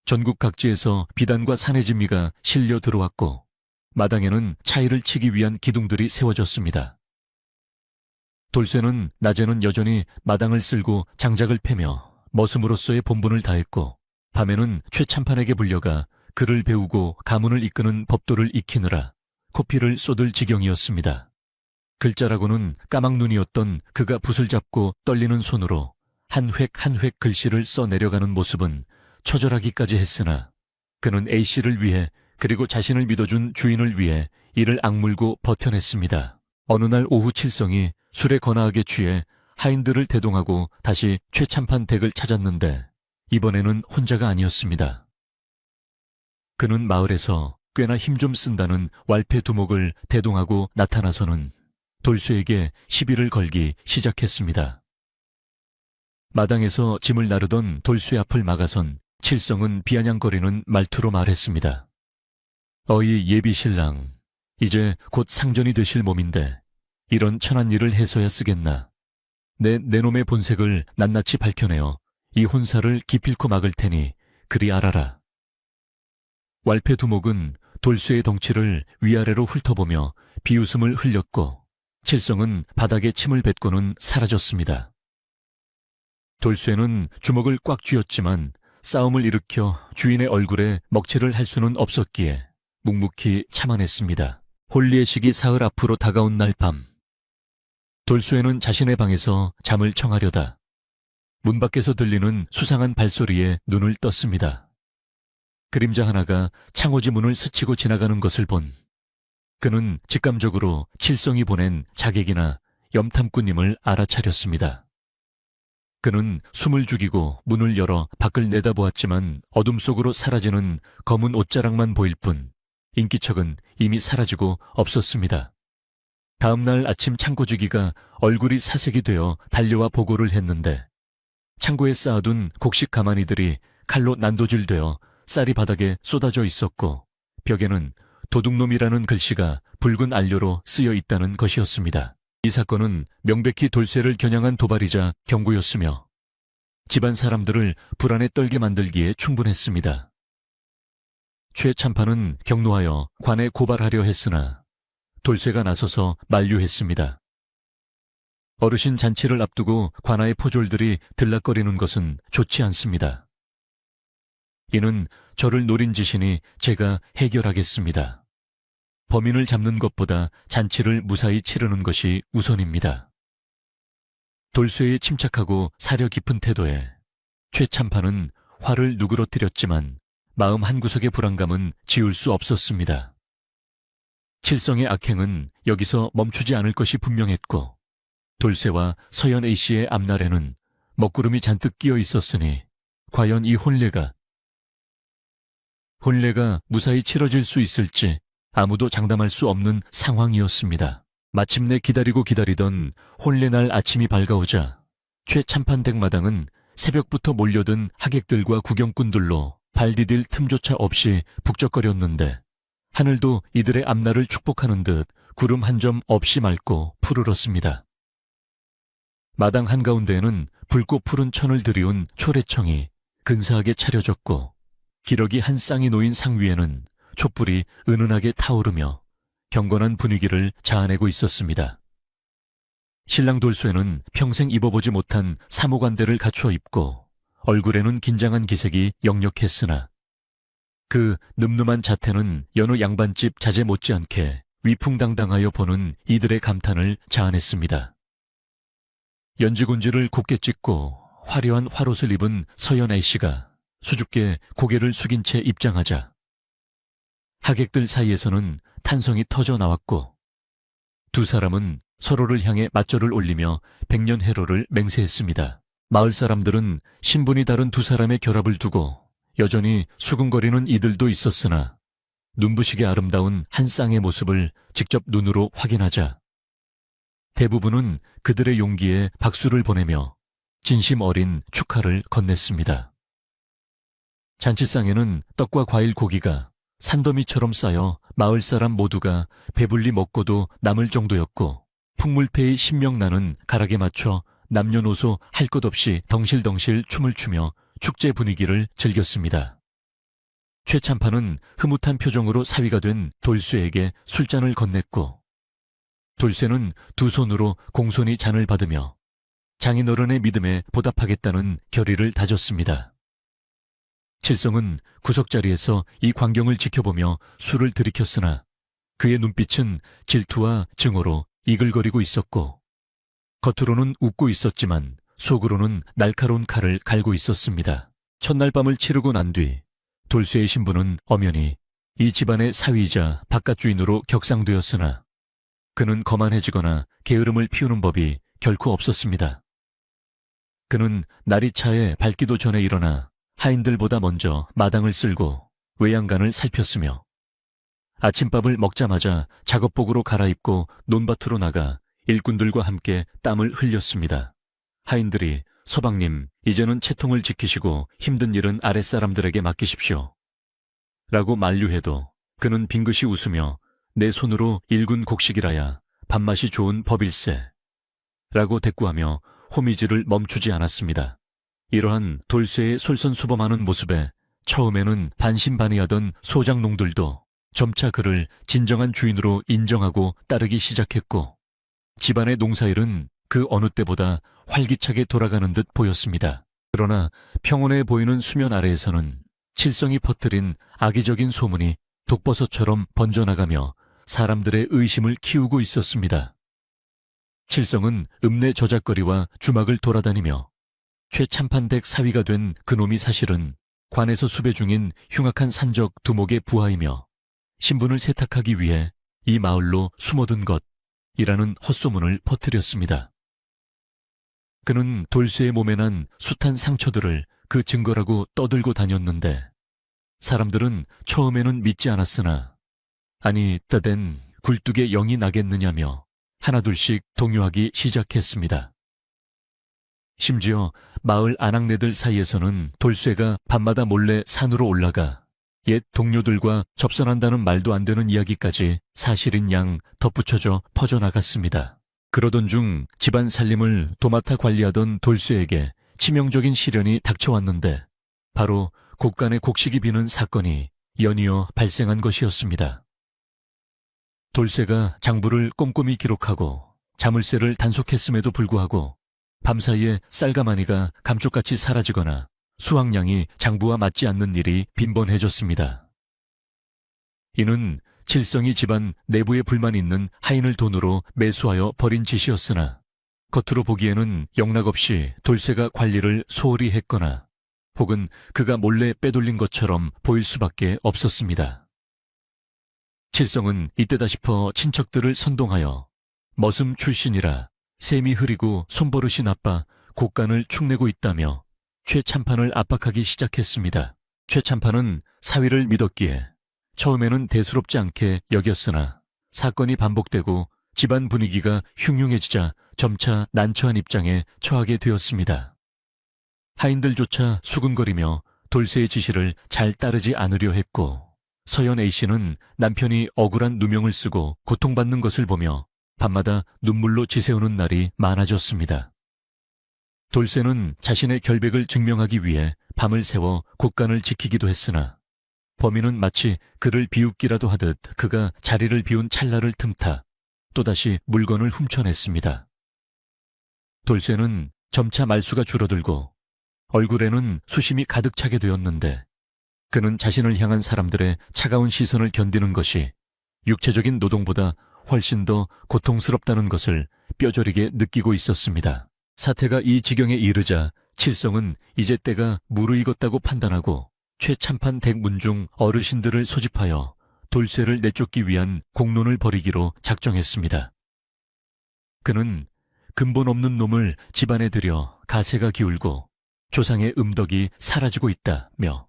[SPEAKER 1] 전국 각지에서 비단과 사내진미가 실려 들어왔고 마당에는 차이를 치기 위한 기둥들이 세워졌습니다. 돌쇠는 낮에는 여전히 마당을 쓸고 장작을 패며 머슴으로서의 본분을 다했고 밤에는 최참판에게 불려가 글을 배우고 가문을 이끄는 법도를 익히느라 코피를 쏟을 지경이었습니다. 글자라고는 까막눈이었던 그가 붓을 잡고 떨리는 손으로 한 획 한 획 글씨를 써내려가는 모습은 처절하기까지 했으나 그는 A씨를 위해 그리고 자신을 믿어준 주인을 위해 이를 악물고 버텨냈습니다. 어느 날 오후 칠성이 술에 거나하게 취해 하인들을 대동하고 다시 최참판 댁을 찾았는데 이번에는 혼자가 아니었습니다. 그는 마을에서 꽤나 힘 좀 쓴다는 왈패 두목을 대동하고 나타나서는 돌쇠에게 시비를 걸기 시작했습니다. 마당에서 짐을 나르던 돌쇠 앞을 막아선 칠성은 비아냥거리는 말투로 말했습니다. 어이 예비신랑, 이제 곧 상전이 되실 몸인데 이런 천한 일을 해서야 쓰겠나. 내 놈의 본색을 낱낱이 밝혀내어 이 혼사를 기필코 막을 테니 그리 알아라. 왈패 두목은 돌쇠의 덩치를 위아래로 훑어보며 비웃음을 흘렸고 칠성은 바닥에 침을 뱉고는 사라졌습니다. 돌쇠는 주먹을 꽉 쥐었지만 싸움을 일으켜 주인의 얼굴에 먹칠을 할 수는 없었기에 묵묵히 참아냈습니다. 혼리의 시기 사흘 앞으로 다가온 날 밤, 돌쇠는 자신의 방에서 잠을 청하려다 문 밖에서 들리는 수상한 발소리에 눈을 떴습니다. 그림자 하나가 창호지 문을 스치고 지나가는 것을 본 그는 직감적으로 칠성이 보낸 자객이나 염탐꾼님을 알아차렸습니다. 그는 숨을 죽이고 문을 열어 밖을 내다보았지만 어둠 속으로 사라지는 검은 옷자락만 보일 뿐 인기척은 이미 사라지고 없었습니다. 다음 날 아침 창고주기가 얼굴이 사색이 되어 달려와 보고를 했는데 창고에 쌓아둔 곡식 가마니들이 칼로 난도질되어 쌀이 바닥에 쏟아져 있었고 벽에는 도둑놈이라는 글씨가 붉은 안료로 쓰여 있다는 것이었습니다. 이 사건은 명백히 돌쇠를 겨냥한 도발이자 경고였으며 집안 사람들을 불안에 떨게 만들기에 충분했습니다. 최참판은 경노하여 관에 고발하려 했으나 돌쇠가 나서서 만류했습니다. 어르신 잔치를 앞두고 관아의 포졸들이 들락거리는 것은 좋지 않습니다. 이는 저를 노린 짓이니 제가 해결하겠습니다. 범인을 잡는 것보다 잔치를 무사히 치르는 것이 우선입니다. 돌쇠의 침착하고 사려 깊은 태도에 최참판은 화를 누그러뜨렸지만 마음 한구석의 불안감은 지울 수 없었습니다. 칠성의 악행은 여기서 멈추지 않을 것이 분명했고 돌쇠와 서연 A씨의 앞날에는 먹구름이 잔뜩 끼어 있었으니 과연 이 혼례가 무사히 치러질 수 있을지 아무도 장담할 수 없는 상황이었습니다. 마침내 기다리고 기다리던 혼례날 아침이 밝아오자 최참판 댁마당은 새벽부터 몰려든 하객들과 구경꾼들로 발 디딜 틈조차 없이 북적거렸는데 하늘도 이들의 앞날을 축복하는 듯 구름 한 점 없이 맑고 푸르렀습니다. 마당 한가운데에는 붉고 푸른 천을 들이운 초래청이 근사하게 차려졌고 기러기 한 쌍이 놓인 상 위에는 촛불이 은은하게 타오르며 경건한 분위기를 자아내고 있었습니다. 신랑 돌쇠는 평생 입어보지 못한 사모관대를 갖추어 입고 얼굴에는 긴장한 기색이 역력했으나 그 늠름한 자태는 여느 양반집 자제 못지않게 위풍당당하여 보는 이들의 감탄을 자아냈습니다. 연지곤지를 곱게 찍고 화려한 화롯을 입은 서연 A씨가 수줍게 고개를 숙인 채 입장하자 하객들 사이에서는 탄성이 터져 나왔고 두 사람은 서로를 향해 맞절을 올리며 백년해로를 맹세했습니다. 마을 사람들은 신분이 다른 두 사람의 결합을 두고 여전히 수군거리는 이들도 있었으나 눈부시게 아름다운 한 쌍의 모습을 직접 눈으로 확인하자 대부분은 그들의 용기에 박수를 보내며 진심 어린 축하를 건넸습니다. 잔치상에는 떡과 과일 고기가 산더미처럼 쌓여 마을 사람 모두가 배불리 먹고도 남을 정도였고 풍물패의 신명나는 가락에 맞춰 남녀노소 할 것 없이 덩실덩실 춤을 추며 축제 분위기를 즐겼습니다. 최참판은 흐뭇한 표정으로 사위가 된 돌쇠에게 술잔을 건넸고 돌쇠는 두 손으로 공손히 잔을 받으며 장인어른의 믿음에 보답하겠다는 결의를 다졌습니다. 칠성은 구석자리에서 이 광경을 지켜보며 술을 들이켰으나 그의 눈빛은 질투와 증오로 이글거리고 있었고 겉으로는 웃고 있었지만 속으로는 날카로운 칼을 갈고 있었습니다. 첫날 밤을 치르고 난 뒤 돌쇠의 신부는 엄연히 이 집안의 사위이자 바깥주인으로 격상되었으나 그는 거만해지거나 게으름을 피우는 법이 결코 없었습니다. 그는 날이 차에 밝기도 전에 일어나 하인들보다 먼저 마당을 쓸고 외양간을 살폈으며 아침밥을 먹자마자 작업복으로 갈아입고 논밭으로 나가 일꾼들과 함께 땀을 흘렸습니다. 하인들이 서방님, 이제는 채통을 지키시고 힘든 일은 아랫사람들에게 맡기십시오. 라고 만류해도 그는 빙긋이 웃으며 내 손으로 일군 곡식이라야 밥맛이 좋은 법일세. 라고 대꾸하며 호미질을 멈추지 않았습니다. 이러한 돌쇠의 솔선수범하는 모습에 처음에는 반신반의하던 소장농들도 점차 그를 진정한 주인으로 인정하고 따르기 시작했고 집안의 농사일은 그 어느 때보다 활기차게 돌아가는 듯 보였습니다. 그러나 평온해 보이는 수면 아래에서는 칠성이 퍼뜨린 악의적인 소문이 독버섯처럼 번져나가며 사람들의 의심을 키우고 있었습니다. 칠성은 읍내 저작거리와 주막을 돌아다니며 최참판댁 사위가 된 그놈이 사실은 관에서 수배 중인 흉악한 산적 두목의 부하이며 신분을 세탁하기 위해 이 마을로 숨어든 것이라는 헛소문을 퍼뜨렸습니다. 그는 돌쇠의 몸에 난 숱한 상처들을 그 증거라고 떠들고 다녔는데 사람들은 처음에는 믿지 않았으나 아니 따댄 굴뚝에 영이 나겠느냐며 하나둘씩 동요하기 시작했습니다. 심지어 마을 아낙네들 사이에서는 돌쇠가 밤마다 몰래 산으로 올라가 옛 동료들과 접선한다는 말도 안 되는 이야기까지 사실인 양 덧붙여져 퍼져나갔습니다. 그러던 중 집안 살림을 도맡아 관리하던 돌쇠에게 치명적인 시련이 닥쳐왔는데 바로 곳간에 곡식이 비는 사건이 연이어 발생한 것이었습니다. 돌쇠가 장부를 꼼꼼히 기록하고 자물쇠를 단속했음에도 불구하고 밤사이에 쌀가마니가 감쪽같이 사라지거나 수확량이 장부와 맞지 않는 일이 빈번해졌습니다. 이는 칠성이 집안 내부에 불만이 있는 하인을 돈으로 매수하여 벌인 짓이었으나 겉으로 보기에는 영락없이 돌쇠가 관리를 소홀히 했거나 혹은 그가 몰래 빼돌린 것처럼 보일 수밖에 없었습니다. 칠성은 이때다 싶어 친척들을 선동하여 머슴 출신이라 셈이 흐리고 손버릇이 나빠 곳간을 축내고 있다며 최참판을 압박하기 시작했습니다. 최참판은 사위를 믿었기에 처음에는 대수롭지 않게 여겼으나 사건이 반복되고 집안 분위기가 흉흉해지자 점차 난처한 입장에 처하게 되었습니다. 하인들조차 수군거리며 돌쇠의 지시를 잘 따르지 않으려 했고 서연 A씨는 남편이 억울한 누명을 쓰고 고통받는 것을 보며 밤마다 눈물로 지새우는 날이 많아졌습니다. 돌쇠는 자신의 결백을 증명하기 위해 밤을 새워 곳간을 지키기도 했으나 범인은 마치 그를 비웃기라도 하듯 그가 자리를 비운 찰나를 틈타 또다시 물건을 훔쳐냈습니다. 돌쇠는 점차 말수가 줄어들고 얼굴에는 수심이 가득 차게 되었는데 그는 자신을 향한 사람들의 차가운 시선을 견디는 것이 육체적인 노동보다 훨씬 더 고통스럽다는 것을 뼈저리게 느끼고 있었습니다. 사태가 이 지경에 이르자 칠성은 이제 때가 무르익었다고 판단하고 최참판 댁문중 어르신들을 소집하여 돌쇠를 내쫓기 위한 공론을 벌이기로 작정했습니다. 그는 근본 없는 놈을 집안에 들여 가세가 기울고 조상의 음덕이 사라지고 있다며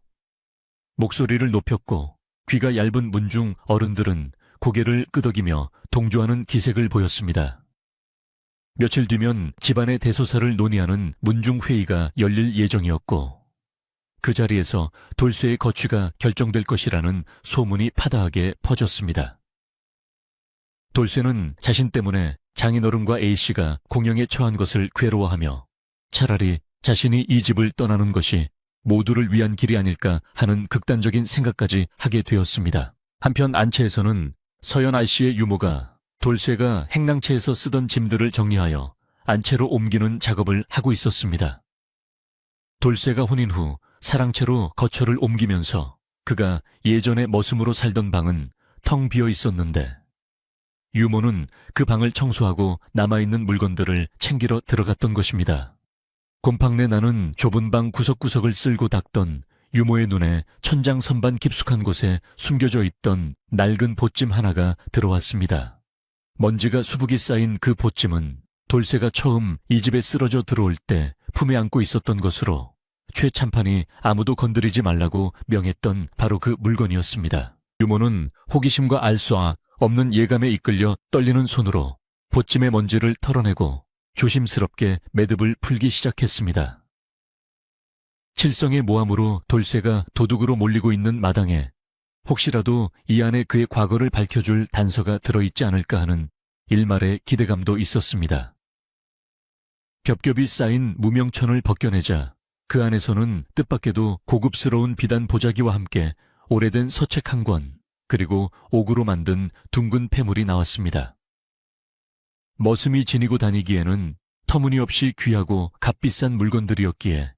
[SPEAKER 1] 목소리를 높였고 귀가 얇은 문중 어른들은 고개를 끄덕이며 동조하는 기색을 보였습니다. 며칠 뒤면 집안의 대소사를 논의하는 문중회의가 열릴 예정이었고 그 자리에서 돌쇠의 거취가 결정될 것이라는 소문이 파다하게 퍼졌습니다. 돌쇠는 자신 때문에 장인어른과 A씨가 공영에 처한 것을 괴로워하며 차라리 자신이 이 집을 떠나는 것이 모두를 위한 길이 아닐까 하는 극단적인 생각까지 하게 되었습니다. 한편 안채에서는 서연 아씨의 유모가 돌쇠가 행랑채에서 쓰던 짐들을 정리하여 안채로 옮기는 작업을 하고 있었습니다. 돌쇠가 혼인 후 사랑채로 거처를 옮기면서 그가 예전에 머슴으로 살던 방은 텅 비어 있었는데 유모는 그 방을 청소하고 남아있는 물건들을 챙기러 들어갔던 것입니다. 곰팡내 나는 좁은 방 구석구석을 쓸고 닦던 유모의 눈에 천장 선반 깊숙한 곳에 숨겨져 있던 낡은 보찜 하나가 들어왔습니다. 먼지가 수북이 쌓인 그 보찜은 돌쇠가 처음 이 집에 쓰러져 들어올 때 품에 안고 있었던 것으로 최참판이 아무도 건드리지 말라고 명했던 바로 그 물건이었습니다. 유모는 호기심과 알 수 없는 예감에 이끌려 떨리는 손으로 보찜의 먼지를 털어내고 조심스럽게 매듭을 풀기 시작했습니다. 칠성의 모함으로 돌쇠가 도둑으로 몰리고 있는 마당에 혹시라도 이 안에 그의 과거를 밝혀줄 단서가 들어있지 않을까 하는 일말의 기대감도 있었습니다. 겹겹이 쌓인 무명천을 벗겨내자 그 안에서는 뜻밖에도 고급스러운 비단 보자기와 함께 오래된 서책 한 권, 그리고 옥으로 만든 둥근 폐물이 나왔습니다. 머슴이 지니고 다니기에는 터무니없이 귀하고 값비싼 물건들이었기에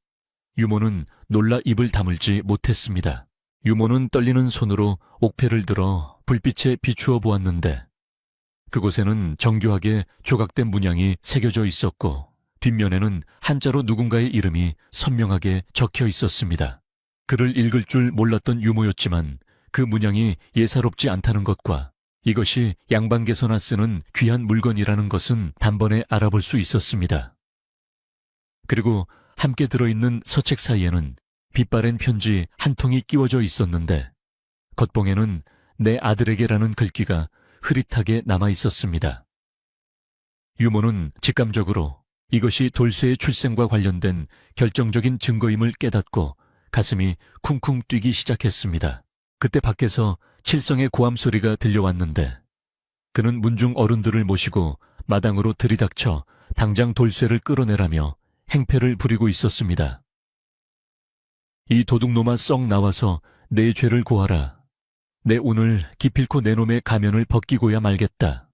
[SPEAKER 1] 유모는 놀라 입을 다물지 못했습니다. 유모는 떨리는 손으로 옥패를 들어 불빛에 비추어 보았는데 그곳에는 정교하게 조각된 문양이 새겨져 있었고 뒷면에는 한자로 누군가의 이름이 선명하게 적혀 있었습니다. 글을 읽을 줄 몰랐던 유모였지만 그 문양이 예사롭지 않다는 것과 이것이 양반께서나 쓰는 귀한 물건이라는 것은 단번에 알아볼 수 있었습니다. 그리고 함께 들어있는 서책 사이에는 빛바랜 편지 한 통이 끼워져 있었는데 겉봉에는 내 아들에게라는 글귀가 흐릿하게 남아 있었습니다. 유모는 직감적으로 이것이 돌쇠의 출생과 관련된 결정적인 증거임을 깨닫고 가슴이 쿵쿵 뛰기 시작했습니다. 그때 밖에서 칠성의 고함 소리가 들려왔는데 그는 문중 어른들을 모시고 마당으로 들이닥쳐 당장 돌쇠를 끌어내라며 행패를 부리고 있었습니다. 이 도둑놈아 썩 나와서 내 죄를 고하라. 내 오늘 기필코 내 놈의 가면을 벗기고야 말겠다.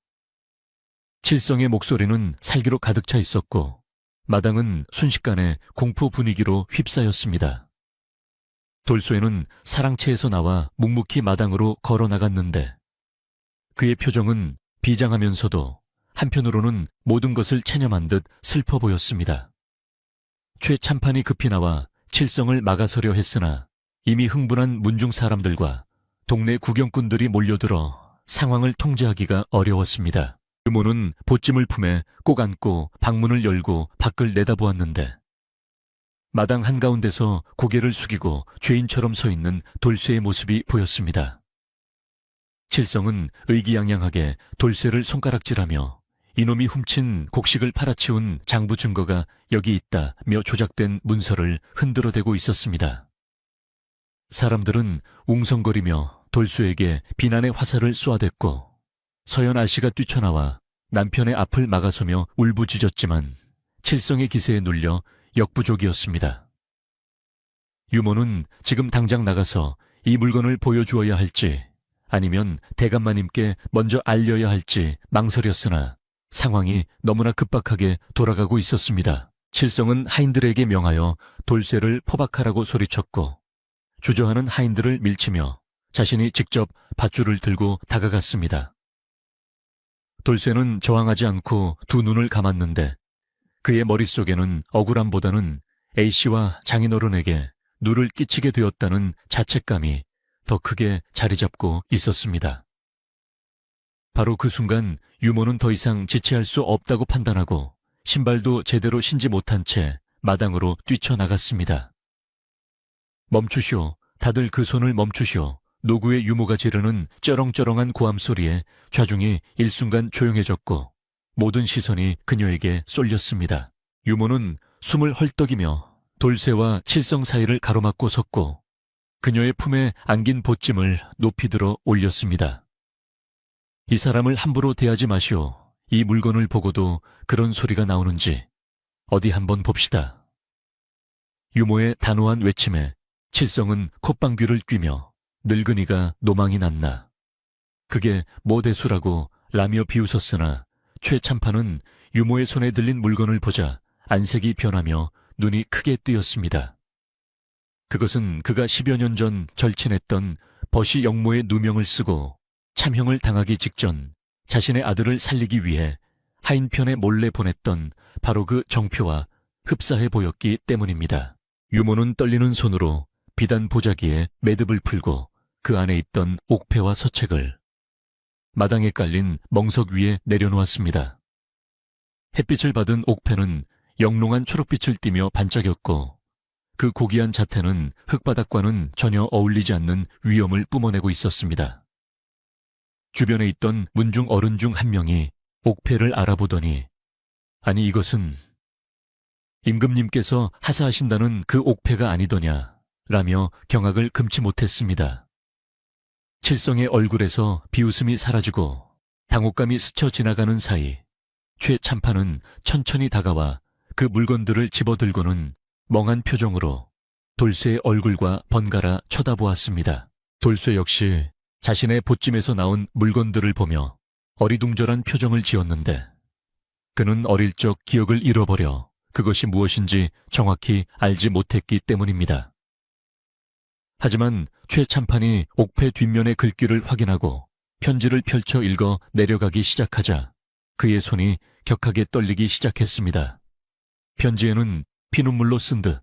[SPEAKER 1] 칠성의 목소리는 살기로 가득 차 있었고 마당은 순식간에 공포 분위기로 휩싸였습니다. 돌쇠는 사랑채에서 나와 묵묵히 마당으로 걸어 나갔는데 그의 표정은 비장하면서도 한편으로는 모든 것을 체념한 듯 슬퍼 보였습니다. 최참판이 급히 나와 칠성을 막아서려 했으나 이미 흥분한 문중 사람들과 동네 구경꾼들이 몰려들어 상황을 통제하기가 어려웠습니다. 유모는 보찜을 품에 꼭 안고 방문을 열고 밖을 내다보았는데 마당 한가운데서 고개를 숙이고 죄인처럼 서 있는 돌쇠의 모습이 보였습니다. 칠성은 의기양양하게 돌쇠를 손가락질하며 이놈이 훔친 곡식을 팔아치운 장부 증거가 여기 있다며 조작된 문서를 흔들어대고 있었습니다. 사람들은 웅성거리며 돌쇠에게 비난의 화살을 쏘아댔고 서연 아씨가 뛰쳐나와 남편의 앞을 막아서며 울부짖었지만 칠성의 기세에 눌려 역부족이었습니다. 유모는 지금 당장 나가서 이 물건을 보여주어야 할지 아니면 대감마님께 먼저 알려야 할지 망설였으나 상황이 너무나 급박하게 돌아가고 있었습니다. 칠성은 하인들에게 명하여 돌쇠를 포박하라고 소리쳤고 주저하는 하인들을 밀치며 자신이 직접 밧줄을 들고 다가갔습니다. 돌쇠는 저항하지 않고 두 눈을 감았는데 그의 머릿속에는 억울함보다는 A씨와 장인어른에게 누를 끼치게 되었다는 자책감이 더 크게 자리 잡고 있었습니다. 바로 그 순간 유모는 더 이상 지체할 수 없다고 판단하고 신발도 제대로 신지 못한 채 마당으로 뛰쳐나갔습니다. 멈추시오. 다들 그 손을 멈추시오. 노구의 유모가 지르는 쩌렁쩌렁한 고함 소리에 좌중이 일순간 조용해졌고 모든 시선이 그녀에게 쏠렸습니다. 유모는 숨을 헐떡이며 돌쇠와 칠성 사이를 가로막고 섰고 그녀의 품에 안긴 보찜을 높이 들어 올렸습니다. 이 사람을 함부로 대하지 마시오. 이 물건을 보고도 그런 소리가 나오는지 어디 한번 봅시다. 유모의 단호한 외침에 칠성은 콧방귀를 뀌며 늙은이가 노망이 났나. 그게 뭐 대수라고 라며 비웃었으나 최참판은 유모의 손에 들린 물건을 보자 안색이 변하며 눈이 크게 뜨였습니다. 그것은 그가 10여 년 전 절친했던 버시 영모의 누명을 쓰고 참형을 당하기 직전 자신의 아들을 살리기 위해 하인편에 몰래 보냈던 바로 그 정표와 흡사해 보였기 때문입니다. 유모는 떨리는 손으로 비단 보자기에 매듭을 풀고 그 안에 있던 옥패와 서책을 마당에 깔린 멍석 위에 내려놓았습니다. 햇빛을 받은 옥패는 영롱한 초록빛을 띠며 반짝였고 그 고귀한 자태는 흙바닥과는 전혀 어울리지 않는 위엄을 뿜어내고 있었습니다. 주변에 있던 문중 어른 중 한 명이 옥패를 알아보더니 아니 이것은 임금님께서 하사하신다는 그 옥패가 아니더냐 라며 경악을 금치 못했습니다. 칠성의 얼굴에서 비웃음이 사라지고 당혹감이 스쳐 지나가는 사이 최참판은 천천히 다가와 그 물건들을 집어들고는 멍한 표정으로 돌쇠의 얼굴과 번갈아 쳐다보았습니다. 돌쇠 역시 자신의 보찜에서 나온 물건들을 보며 어리둥절한 표정을 지었는데 그는 어릴 적 기억을 잃어버려 그것이 무엇인지 정확히 알지 못했기 때문입니다. 하지만 최참판이 옥패 뒷면의 글귀를 확인하고 편지를 펼쳐 읽어 내려가기 시작하자 그의 손이 격하게 떨리기 시작했습니다. 편지에는 피눈물로 쓴 듯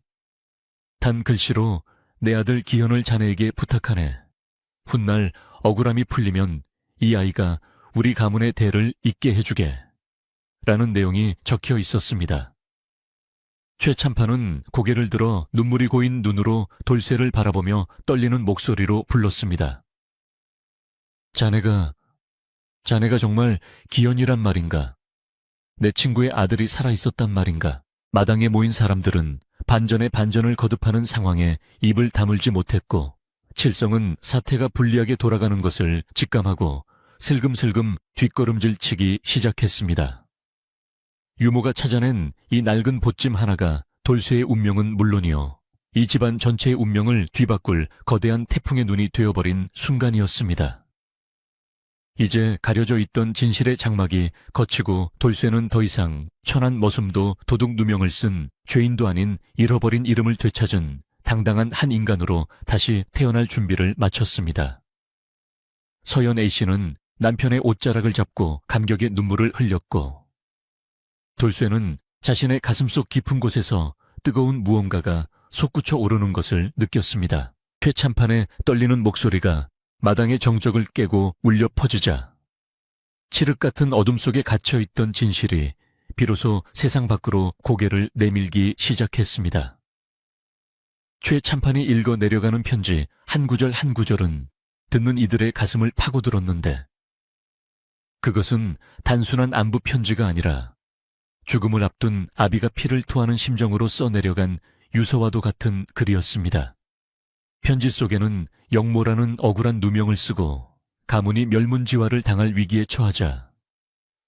[SPEAKER 1] 단 글씨로 내 아들 기현을 자네에게 부탁하네. 훗날 억울함이 풀리면 이 아이가 우리 가문의 대를 잇게 해주게 라는 내용이 적혀 있었습니다. 최참판은 고개를 들어 눈물이 고인 눈으로 돌쇠를 바라보며 떨리는 목소리로 불렀습니다. 자네가 정말 기현이란 말인가? 내 친구의 아들이 살아있었단 말인가? 마당에 모인 사람들은 반전에 반전을 거듭하는 상황에 입을 다물지 못했고 칠성은 사태가 불리하게 돌아가는 것을 직감하고 슬금슬금 뒷걸음질 치기 시작했습니다. 유모가 찾아낸 이 낡은 보찜 하나가 돌쇠의 운명은 물론이요 이 집안 전체의 운명을 뒤바꿀 거대한 태풍의 눈이 되어버린 순간이었습니다. 이제 가려져 있던 진실의 장막이 걷히고 돌쇠는 더 이상 천한 머슴도 도둑 누명을 쓴 죄인도 아닌 잃어버린 이름을 되찾은 당당한 한 인간으로 다시 태어날 준비를 마쳤습니다. 서연 A씨는 남편의 옷자락을 잡고 감격의 눈물을 흘렸고 돌쇠는 자신의 가슴속 깊은 곳에서 뜨거운 무언가가 솟구쳐 오르는 것을 느꼈습니다. 최참판의 떨리는 목소리가 마당의 정적을 깨고 울려 퍼지자 칠흑 같은 어둠 속에 갇혀있던 진실이 비로소 세상 밖으로 고개를 내밀기 시작했습니다. 최참판이 읽어 내려가는 편지 한 구절 한 구절은 듣는 이들의 가슴을 파고들었는데 그것은 단순한 안부 편지가 아니라 죽음을 앞둔 아비가 피를 토하는 심정으로 써내려간 유서와도 같은 글이었습니다. 편지 속에는 영모라는 억울한 누명을 쓰고 가문이 멸문지화를 당할 위기에 처하자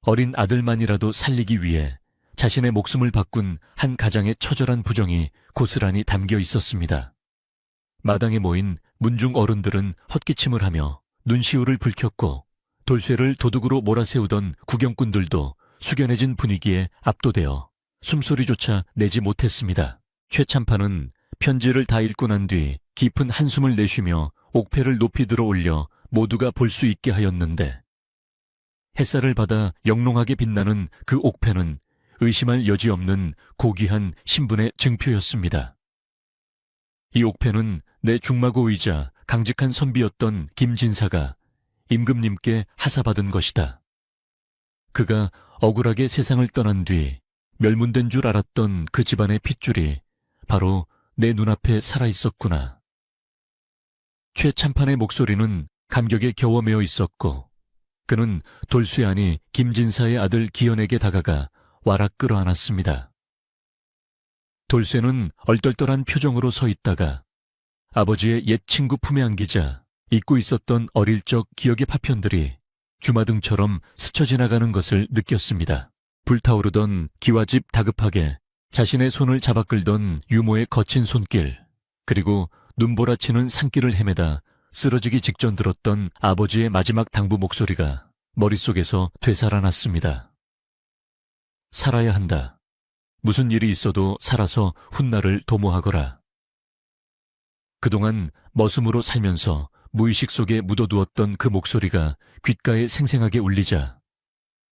[SPEAKER 1] 어린 아들만이라도 살리기 위해 자신의 목숨을 바꾼 한 가장의 처절한 부정이 고스란히 담겨 있었습니다. 마당에 모인 문중 어른들은 헛기침을 하며 눈시울을 붉혔고 돌쇠를 도둑으로 몰아세우던 구경꾼들도 숙연해진 분위기에 압도되어 숨소리조차 내지 못했습니다. 최참판은 편지를 다 읽고 난 뒤 깊은 한숨을 내쉬며 옥패를 높이 들어 올려 모두가 볼 수 있게 하였는데 햇살을 받아 영롱하게 빛나는 그 옥패는 의심할 여지 없는 고귀한 신분의 증표였습니다. 이 옥패는 내 중마고이자 강직한 선비였던 김진사가 임금님께 하사받은 것이다. 그가 억울하게 세상을 떠난 뒤 멸문된 줄 알았던 그 집안의 핏줄이 바로 내 눈앞에 살아있었구나. 최참판의 목소리는 감격에 겨워매어 있었고 그는 돌쇠 아니 김진사의 아들 기현에게 다가가 와락 끌어안았습니다. 돌쇠는 얼떨떨한 표정으로 서 있다가 아버지의 옛 친구 품에 안기자 잊고 있었던 어릴 적 기억의 파편들이 주마등처럼 스쳐 지나가는 것을 느꼈습니다. 불타오르던 기와집 다급하게 자신의 손을 잡아 끌던 유모의 거친 손길, 그리고 눈보라치는 산길을 헤매다 쓰러지기 직전 들었던 아버지의 마지막 당부 목소리가 머릿속에서 되살아났습니다. 살아야 한다. 무슨 일이 있어도 살아서 훗날을 도모하거라. 그동안 머슴으로 살면서 무의식 속에 묻어두었던 그 목소리가 귓가에 생생하게 울리자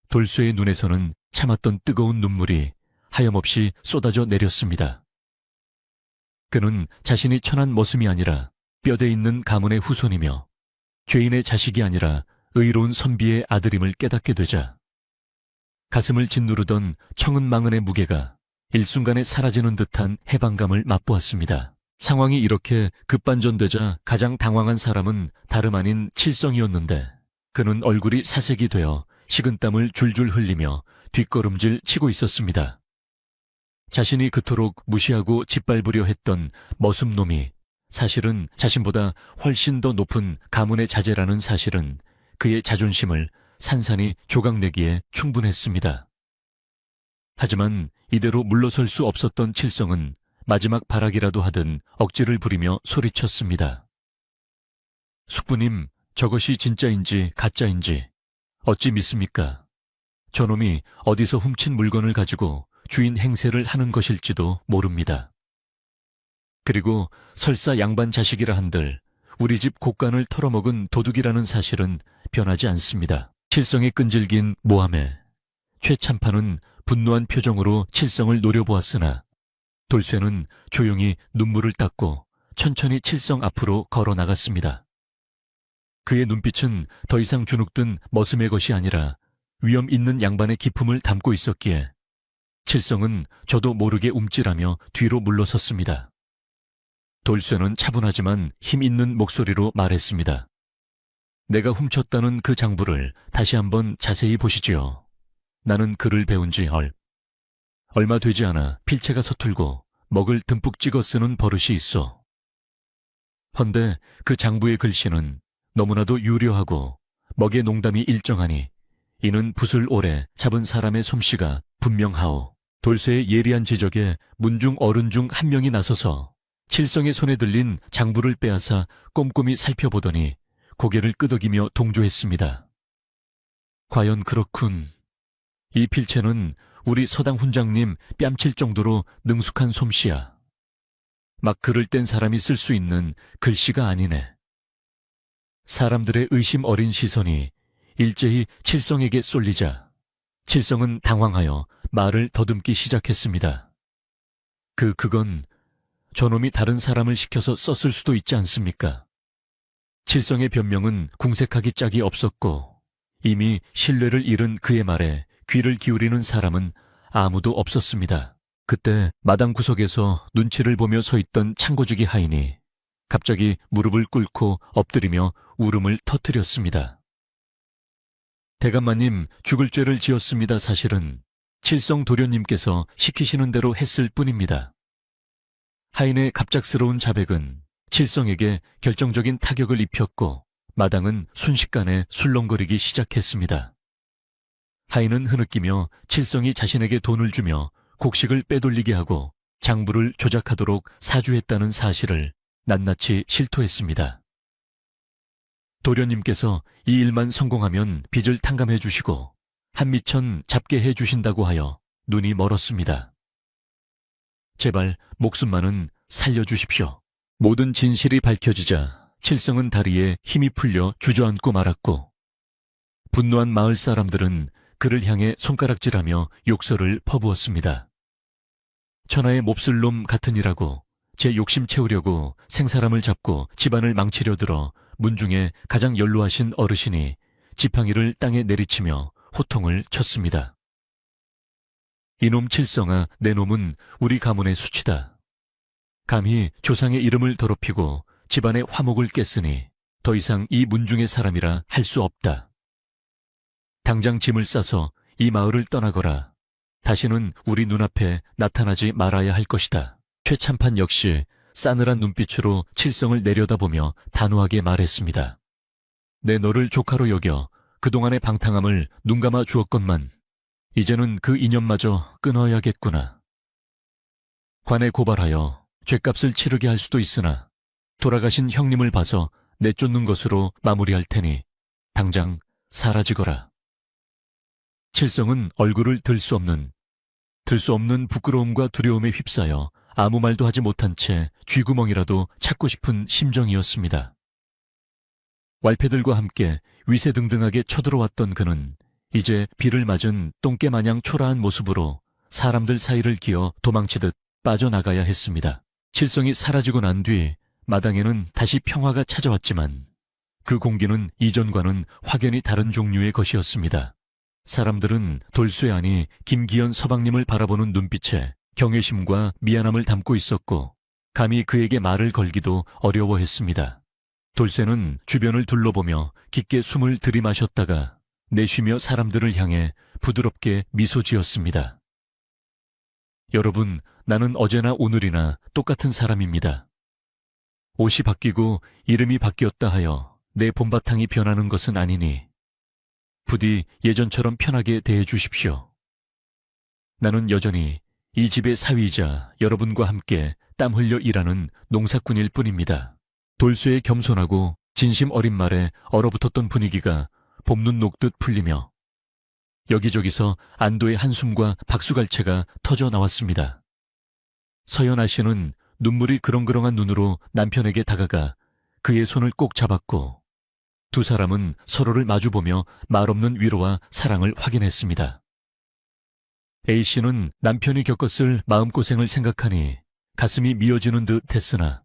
[SPEAKER 1] 돌쇠의 눈에서는 참았던 뜨거운 눈물이 하염없이 쏟아져 내렸습니다. 그는 자신이 천한 머슴이 아니라 뼈대 있는 가문의 후손이며 죄인의 자식이 아니라 의로운 선비의 아들임을 깨닫게 되자 가슴을 짓누르던 청은망은의 무게가 일순간에 사라지는 듯한 해방감을 맛보았습니다. 상황이 이렇게 급반전되자 가장 당황한 사람은 다름 아닌 칠성이었는데 그는 얼굴이 사색이 되어 식은땀을 줄줄 흘리며 뒷걸음질 치고 있었습니다. 자신이 그토록 무시하고 짓밟으려 했던 머슴놈이 사실은 자신보다 훨씬 더 높은 가문의 자제라는 사실은 그의 자존심을 산산이 조각내기에 충분했습니다. 하지만 이대로 물러설 수 없었던 칠성은 마지막 발악이라도 하든 억지를 부리며 소리쳤습니다. 숙부님, 저것이 진짜인지 가짜인지 어찌 믿습니까? 저놈이 어디서 훔친 물건을 가지고 주인 행세를 하는 것일지도 모릅니다. 그리고 설사 양반 자식이라 한들 우리 집 곡간을 털어먹은 도둑이라는 사실은 변하지 않습니다. 칠성이 끈질긴 모함에 최참판은 분노한 표정으로 칠성을 노려보았으나 돌쇠는 조용히 눈물을 닦고 천천히 칠성 앞으로 걸어 나갔습니다. 그의 눈빛은 더 이상 주눅든 머슴의 것이 아니라 위험 있는 양반의 기품을 담고 있었기에 칠성은 저도 모르게 움찔하며 뒤로 물러섰습니다. 돌쇠는 차분하지만 힘 있는 목소리로 말했습니다. 내가 훔쳤다는 그 장부를 다시 한번 자세히 보시지요. 나는 글을 배운 지 얼마 되지 않아 필체가 서툴고 먹을 듬뿍 찍어 쓰는 버릇이 있어. 헌데 그 장부의 글씨는 너무나도 유려하고 먹의 농담이 일정하니 이는 붓을 오래 잡은 사람의 솜씨가 분명하오. 돌쇠의 예리한 지적에 문중 어른 중 한 명이 나서서 칠성의 손에 들린 장부를 빼앗아 꼼꼼히 살펴보더니 고개를 끄덕이며 동조했습니다. 과연 그렇군. 이 필체는 우리 서당 훈장님 뺨칠 정도로 능숙한 솜씨야. 막 글을 뗀 사람이 쓸 수 있는 글씨가 아니네. 사람들의 의심 어린 시선이 일제히 칠성에게 쏠리자 칠성은 당황하여 말을 더듬기 시작했습니다. 그건 저놈이 다른 사람을 시켜서 썼을 수도 있지 않습니까? 칠성의 변명은 궁색하기 짝이 없었고 이미 신뢰를 잃은 그의 말에 귀를 기울이는 사람은 아무도 없었습니다. 그때 마당 구석에서 눈치를 보며 서 있던 창고주기 하인이 갑자기 무릎을 꿇고 엎드리며 울음을 터뜨렸습니다. 대감마님, 죽을 죄를 지었습니다. 사실은 칠성 도련님께서 시키시는 대로 했을 뿐입니다. 하인의 갑작스러운 자백은 칠성에게 결정적인 타격을 입혔고 마당은 순식간에 술렁거리기 시작했습니다. 하인은 흐느끼며 칠성이 자신에게 돈을 주며 곡식을 빼돌리게 하고 장부를 조작하도록 사주했다는 사실을 낱낱이 실토했습니다. 도련님께서 이 일만 성공하면 빚을 탕감해 주시고 한미천 잡게 해 주신다고 하여 눈이 멀었습니다. 제발 목숨만은 살려주십시오. 모든 진실이 밝혀지자 칠성은 다리에 힘이 풀려 주저앉고 말았고, 분노한 마을 사람들은 그를 향해 손가락질하며 욕설을 퍼부었습니다. 천하의 몹쓸 놈 같으니라고, 제 욕심 채우려고 생사람을 잡고 집안을 망치려 들어 문중에 가장 연로하신 어르신이 지팡이를 땅에 내리치며 호통을 쳤습니다. 이놈 칠성아, 내 놈은 우리 가문의 수치다. 감히 조상의 이름을 더럽히고 집안의 화목을 깼으니 더 이상 이 문중의 사람이라 할 수 없다. 당장 짐을 싸서 이 마을을 떠나거라. 다시는 우리 눈앞에 나타나지 말아야 할 것이다. 최참판 역시 싸늘한 눈빛으로 칠성을 내려다보며 단호하게 말했습니다. 내 너를 조카로 여겨 그동안의 방탕함을 눈감아 주었건만 이제는 그 인연마저 끊어야겠구나. 관에 고발하여 죗값을 치르게 할 수도 있으나 돌아가신 형님을 봐서 내쫓는 것으로 마무리할 테니 당장 사라지거라. 칠성은 얼굴을 들 수 없는 부끄러움과 두려움에 휩싸여 아무 말도 하지 못한 채 쥐구멍이라도 찾고 싶은 심정이었습니다. 왈패들과 함께 위세등등하게 쳐들어왔던 그는 이제 비를 맞은 똥개 마냥 초라한 모습으로 사람들 사이를 기어 도망치듯 빠져나가야 했습니다. 칠성이 사라지고 난 뒤 마당에는 다시 평화가 찾아왔지만 그 공기는 이전과는 확연히 다른 종류의 것이었습니다. 사람들은 돌쇠 안이 김기현 서방님을 바라보는 눈빛에 경외심과 미안함을 담고 있었고 감히 그에게 말을 걸기도 어려워했습니다. 돌쇠는 주변을 둘러보며 깊게 숨을 들이마셨다가 내쉬며 사람들을 향해 부드럽게 미소 지었습니다. 여러분, 나는 어제나 오늘이나 똑같은 사람입니다. 옷이 바뀌고 이름이 바뀌었다 하여 내 본바탕이 변하는 것은 아니니 부디 예전처럼 편하게 대해 주십시오. 나는 여전히 이 집의 사위이자 여러분과 함께 땀 흘려 일하는 농사꾼일 뿐입니다. 돌쇠의 겸손하고 진심 어린 말에 얼어붙었던 분위기가 봄눈 녹듯 풀리며 여기저기서 안도의 한숨과 박수갈채가 터져 나왔습니다. 서연아 씨는 눈물이 그렁그렁한 눈으로 남편에게 다가가 그의 손을 꼭 잡았고 두 사람은 서로를 마주보며 말없는 위로와 사랑을 확인했습니다. A씨는 남편이 겪었을 마음고생을 생각하니 가슴이 미어지는 듯 했으나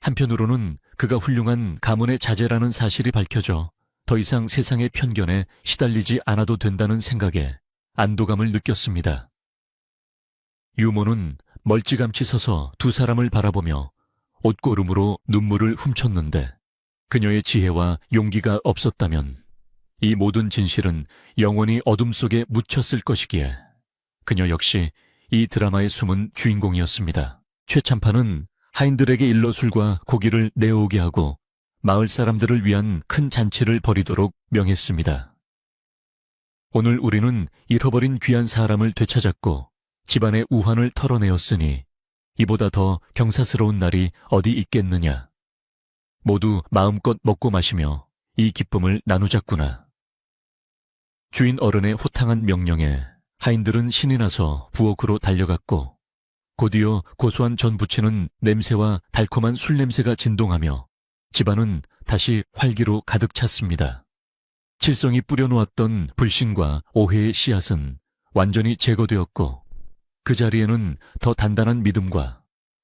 [SPEAKER 1] 한편으로는 그가 훌륭한 가문의 자제라는 사실이 밝혀져 더 이상 세상의 편견에 시달리지 않아도 된다는 생각에 안도감을 느꼈습니다. 유모는 멀찌감치 서서 두 사람을 바라보며 옷고름으로 눈물을 훔쳤는데 그녀의 지혜와 용기가 없었다면 이 모든 진실은 영원히 어둠 속에 묻혔을 것이기에 그녀 역시 이 드라마의 숨은 주인공이었습니다. 최참판은 하인들에게 일러술과 고기를 내어오게 하고 마을 사람들을 위한 큰 잔치를 벌이도록 명했습니다. 오늘 우리는 잃어버린 귀한 사람을 되찾았고 집안의 우환을 털어내었으니 이보다 더 경사스러운 날이 어디 있겠느냐. 모두 마음껏 먹고 마시며 이 기쁨을 나누자꾸나. 주인 어른의 호탕한 명령에 하인들은 신이 나서 부엌으로 달려갔고 곧이어 고소한 전 부치는 냄새와 달콤한 술 냄새가 진동하며 집안은 다시 활기로 가득 찼습니다. 칠성이 뿌려놓았던 불신과 오해의 씨앗은 완전히 제거되었고 그 자리에는 더 단단한 믿음과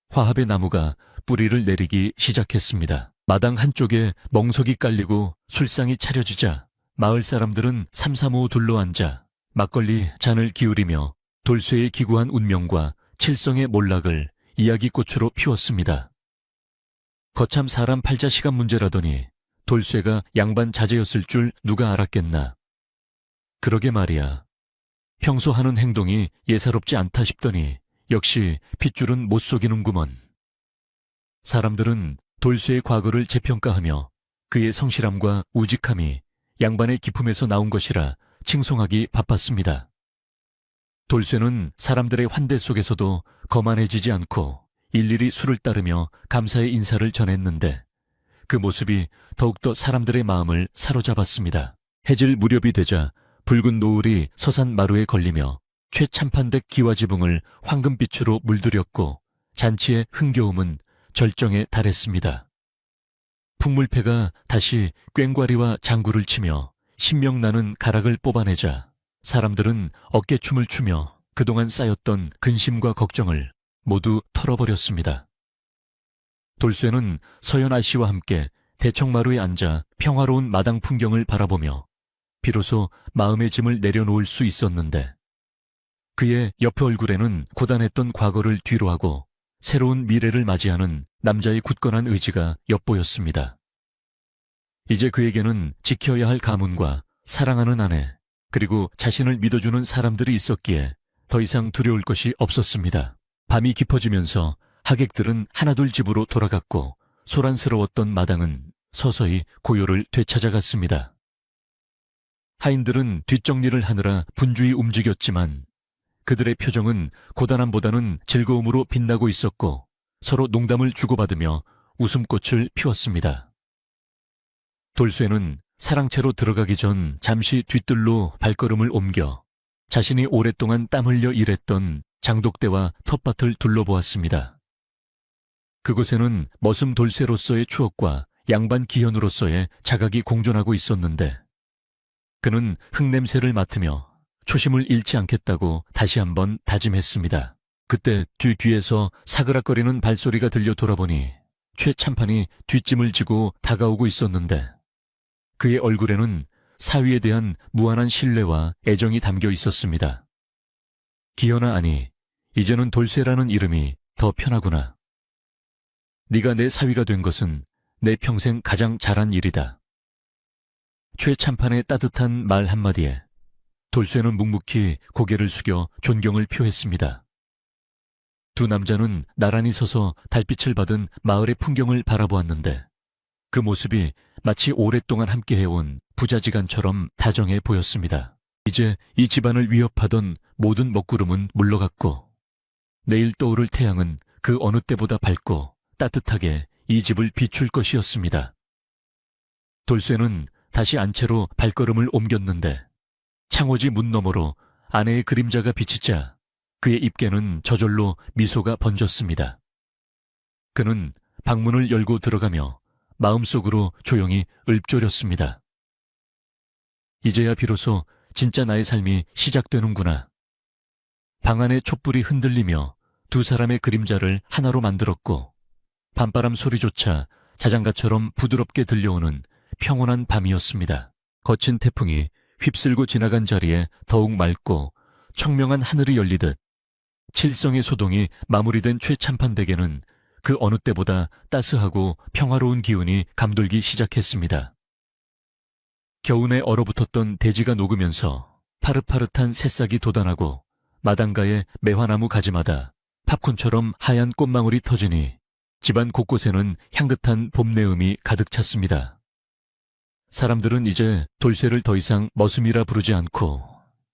[SPEAKER 1] 화합의 나무가 뿌리를 내리기 시작했습니다. 마당 한쪽에 멍석이 깔리고 술상이 차려지자 마을 사람들은 삼삼오오 둘러앉아 막걸리 잔을 기울이며 돌쇠의 기구한 운명과 칠성의 몰락을 이야기꽃으로 피웠습니다. 거참 사람 팔자 시간 문제라더니 돌쇠가 양반 자제였을 줄 누가 알았겠나. 그러게 말이야. 평소 하는 행동이 예사롭지 않다 싶더니 역시 핏줄은 못 속이는구먼. 사람들은 돌쇠의 과거를 재평가하며 그의 성실함과 우직함이 양반의 기품에서 나온 것이라 칭송하기 바빴습니다. 돌쇠는 사람들의 환대 속에서도 거만해지지 않고 일일이 술을 따르며 감사의 인사를 전했는데 그 모습이 더욱더 사람들의 마음을 사로잡았습니다. 해질 무렵이 되자 붉은 노을이 서산 마루에 걸리며 최참판댁 기와지붕을 황금빛으로 물들였고 잔치의 흥겨움은 절정에 달했습니다. 풍물패가 다시 꽹과리와 장구를 치며 신명나는 가락을 뽑아내자 사람들은 어깨춤을 추며 그동안 쌓였던 근심과 걱정을 모두 털어버렸습니다. 돌쇠는 서연 아씨와 함께 대청마루에 앉아 평화로운 마당 풍경을 바라보며 비로소 마음의 짐을 내려놓을 수 있었는데 그의 옆에 얼굴에는 고단했던 과거를 뒤로하고 새로운 미래를 맞이하는 남자의 굳건한 의지가 엿보였습니다. 이제 그에게는 지켜야 할 가문과 사랑하는 아내 그리고 자신을 믿어주는 사람들이 있었기에 더 이상 두려울 것이 없었습니다. 밤이 깊어지면서 하객들은 하나둘 집으로 돌아갔고 소란스러웠던 마당은 서서히 고요를 되찾아갔습니다. 하인들은 뒷정리를 하느라 분주히 움직였지만 그들의 표정은 고단함보다는 즐거움으로 빛나고 있었고 서로 농담을 주고받으며 웃음꽃을 피웠습니다. 돌쇠는 사랑채로 들어가기 전 잠시 뒤뜰로 발걸음을 옮겨 자신이 오랫동안 땀 흘려 일했던 장독대와 텃밭을 둘러보았습니다. 그곳에는 머슴 돌쇠로서의 추억과 양반 기현으로서의 자각이 공존하고 있었는데 그는 흙냄새를 맡으며 초심을 잃지 않겠다고 다시 한번 다짐했습니다. 그때 뒤에서 사그락거리는 발소리가 들려 돌아보니 최참판이 뒷짐을 지고 다가오고 있었는데 그의 얼굴에는 사위에 대한 무한한 신뢰와 애정이 담겨 있었습니다. 기현아, 아니, 이제는 돌쇠라는 이름이 더 편하구나. 네가 내 사위가 된 것은 내 평생 가장 잘한 일이다. 최참판의 따뜻한 말 한마디에 돌쇠는 묵묵히 고개를 숙여 존경을 표했습니다. 두 남자는 나란히 서서 달빛을 받은 마을의 풍경을 바라보았는데 그 모습이 마치 오랫동안 함께해온 부자지간처럼 다정해 보였습니다. 이제 이 집안을 위협하던 모든 먹구름은 물러갔고 내일 떠오를 태양은 그 어느 때보다 밝고 따뜻하게 이 집을 비출 것이었습니다. 돌쇠는 다시 안채로 발걸음을 옮겼는데 창호지 문 너머로 아내의 그림자가 비치자 그의 입에는 저절로 미소가 번졌습니다. 그는 방문을 열고 들어가며 마음속으로 조용히 읊조렸습니다. 이제야 비로소 진짜 나의 삶이 시작되는구나. 방 안의 촛불이 흔들리며 두 사람의 그림자를 하나로 만들었고 밤바람 소리조차 자장가처럼 부드럽게 들려오는 평온한 밤이었습니다. 거친 태풍이 휩쓸고 지나간 자리에 더욱 맑고 청명한 하늘이 열리듯 칠성의 소동이 마무리된 최참판댁에는 그 어느 때보다 따스하고 평화로운 기운이 감돌기 시작했습니다. 겨우내 얼어붙었던 대지가 녹으면서 파릇파릇한 새싹이 돋아나고 마당가의 매화나무 가지마다 팝콘처럼 하얀 꽃망울이 터지니 집안 곳곳에는 향긋한 봄내음이 가득 찼습니다. 사람들은 이제 돌쇠를 더 이상 머슴이라 부르지 않고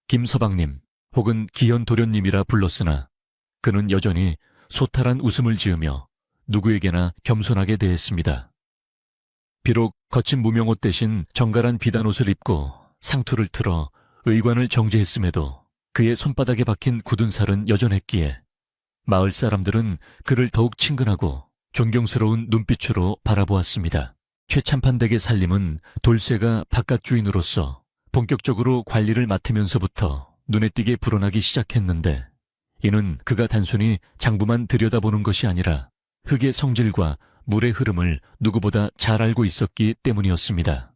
[SPEAKER 1] 김서방님 혹은 기현도련님이라 불렀으나 그는 여전히 소탈한 웃음을 지으며 누구에게나 겸손하게 대했습니다. 비록 거친 무명옷 대신 정갈한 비단옷을 입고 상투를 틀어 의관을 정제했음에도 그의 손바닥에 박힌 굳은 살은 여전했기에 마을 사람들은 그를 더욱 친근하고 존경스러운 눈빛으로 바라보았습니다. 최참판댁의 살림은 돌쇠가 바깥 주인으로서 본격적으로 관리를 맡으면서부터 눈에 띄게 불어나기 시작했는데 이는 그가 단순히 장부만 들여다보는 것이 아니라 흙의 성질과 물의 흐름을 누구보다 잘 알고 있었기 때문이었습니다.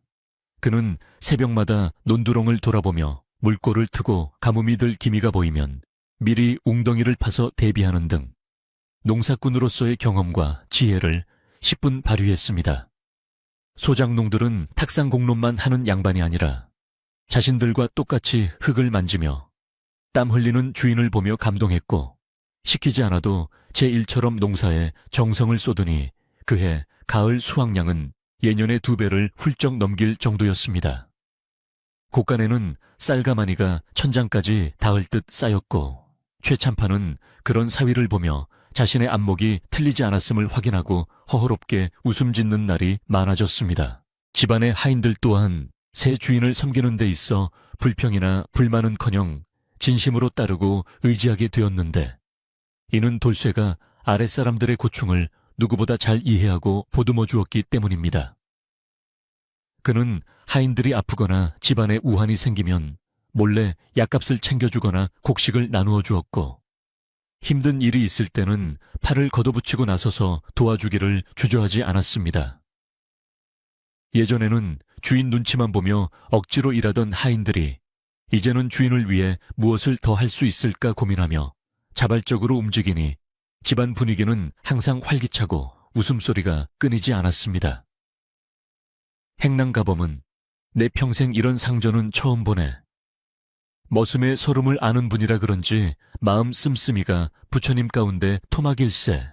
[SPEAKER 1] 그는 새벽마다 논두렁을 돌아보며 물꼬를 트고 가뭄이 들 기미가 보이면 미리 웅덩이를 파서 대비하는 등 농사꾼으로서의 경험과 지혜를 10분 발휘했습니다. 소장농들은 탁상 공론만 하는 양반이 아니라 자신들과 똑같이 흙을 만지며 땀 흘리는 주인을 보며 감동했고 시키지 않아도 제1처럼 농사에 정성을 쏟으니 그해 가을 수확량은 예년의 2배를 훌쩍 넘길 정도였습니다. 곳간에는 쌀가마니가 천장까지 닿을 듯 쌓였고 최참판은 그런 사위를 보며 자신의 안목이 틀리지 않았음을 확인하고 허허롭게 웃음 짓는 날이 많아졌습니다. 집안의 하인들 또한 새 주인을 섬기는 데 있어 불평이나 불만은커녕 진심으로 따르고 의지하게 되었는데, 이는 돌쇠가 아랫사람들의 고충을 누구보다 잘 이해하고 보듬어 주었기 때문입니다. 그는 하인들이 아프거나 집안에 우환이 생기면 몰래 약값을 챙겨주거나 곡식을 나누어 주었고, 힘든 일이 있을 때는 팔을 걷어붙이고 나서서 도와주기를 주저하지 않았습니다. 예전에는 주인 눈치만 보며 억지로 일하던 하인들이 이제는 주인을 위해 무엇을 더 할 수 있을까 고민하며 자발적으로 움직이니 집안 분위기는 항상 활기차고 웃음소리가 끊이지 않았습니다. 행랑가범은 내 평생 이런 상전은 처음 보네. 머슴의 서름을 아는 분이라 그런지 마음 씀씀이가 부처님 가운데 토막일세.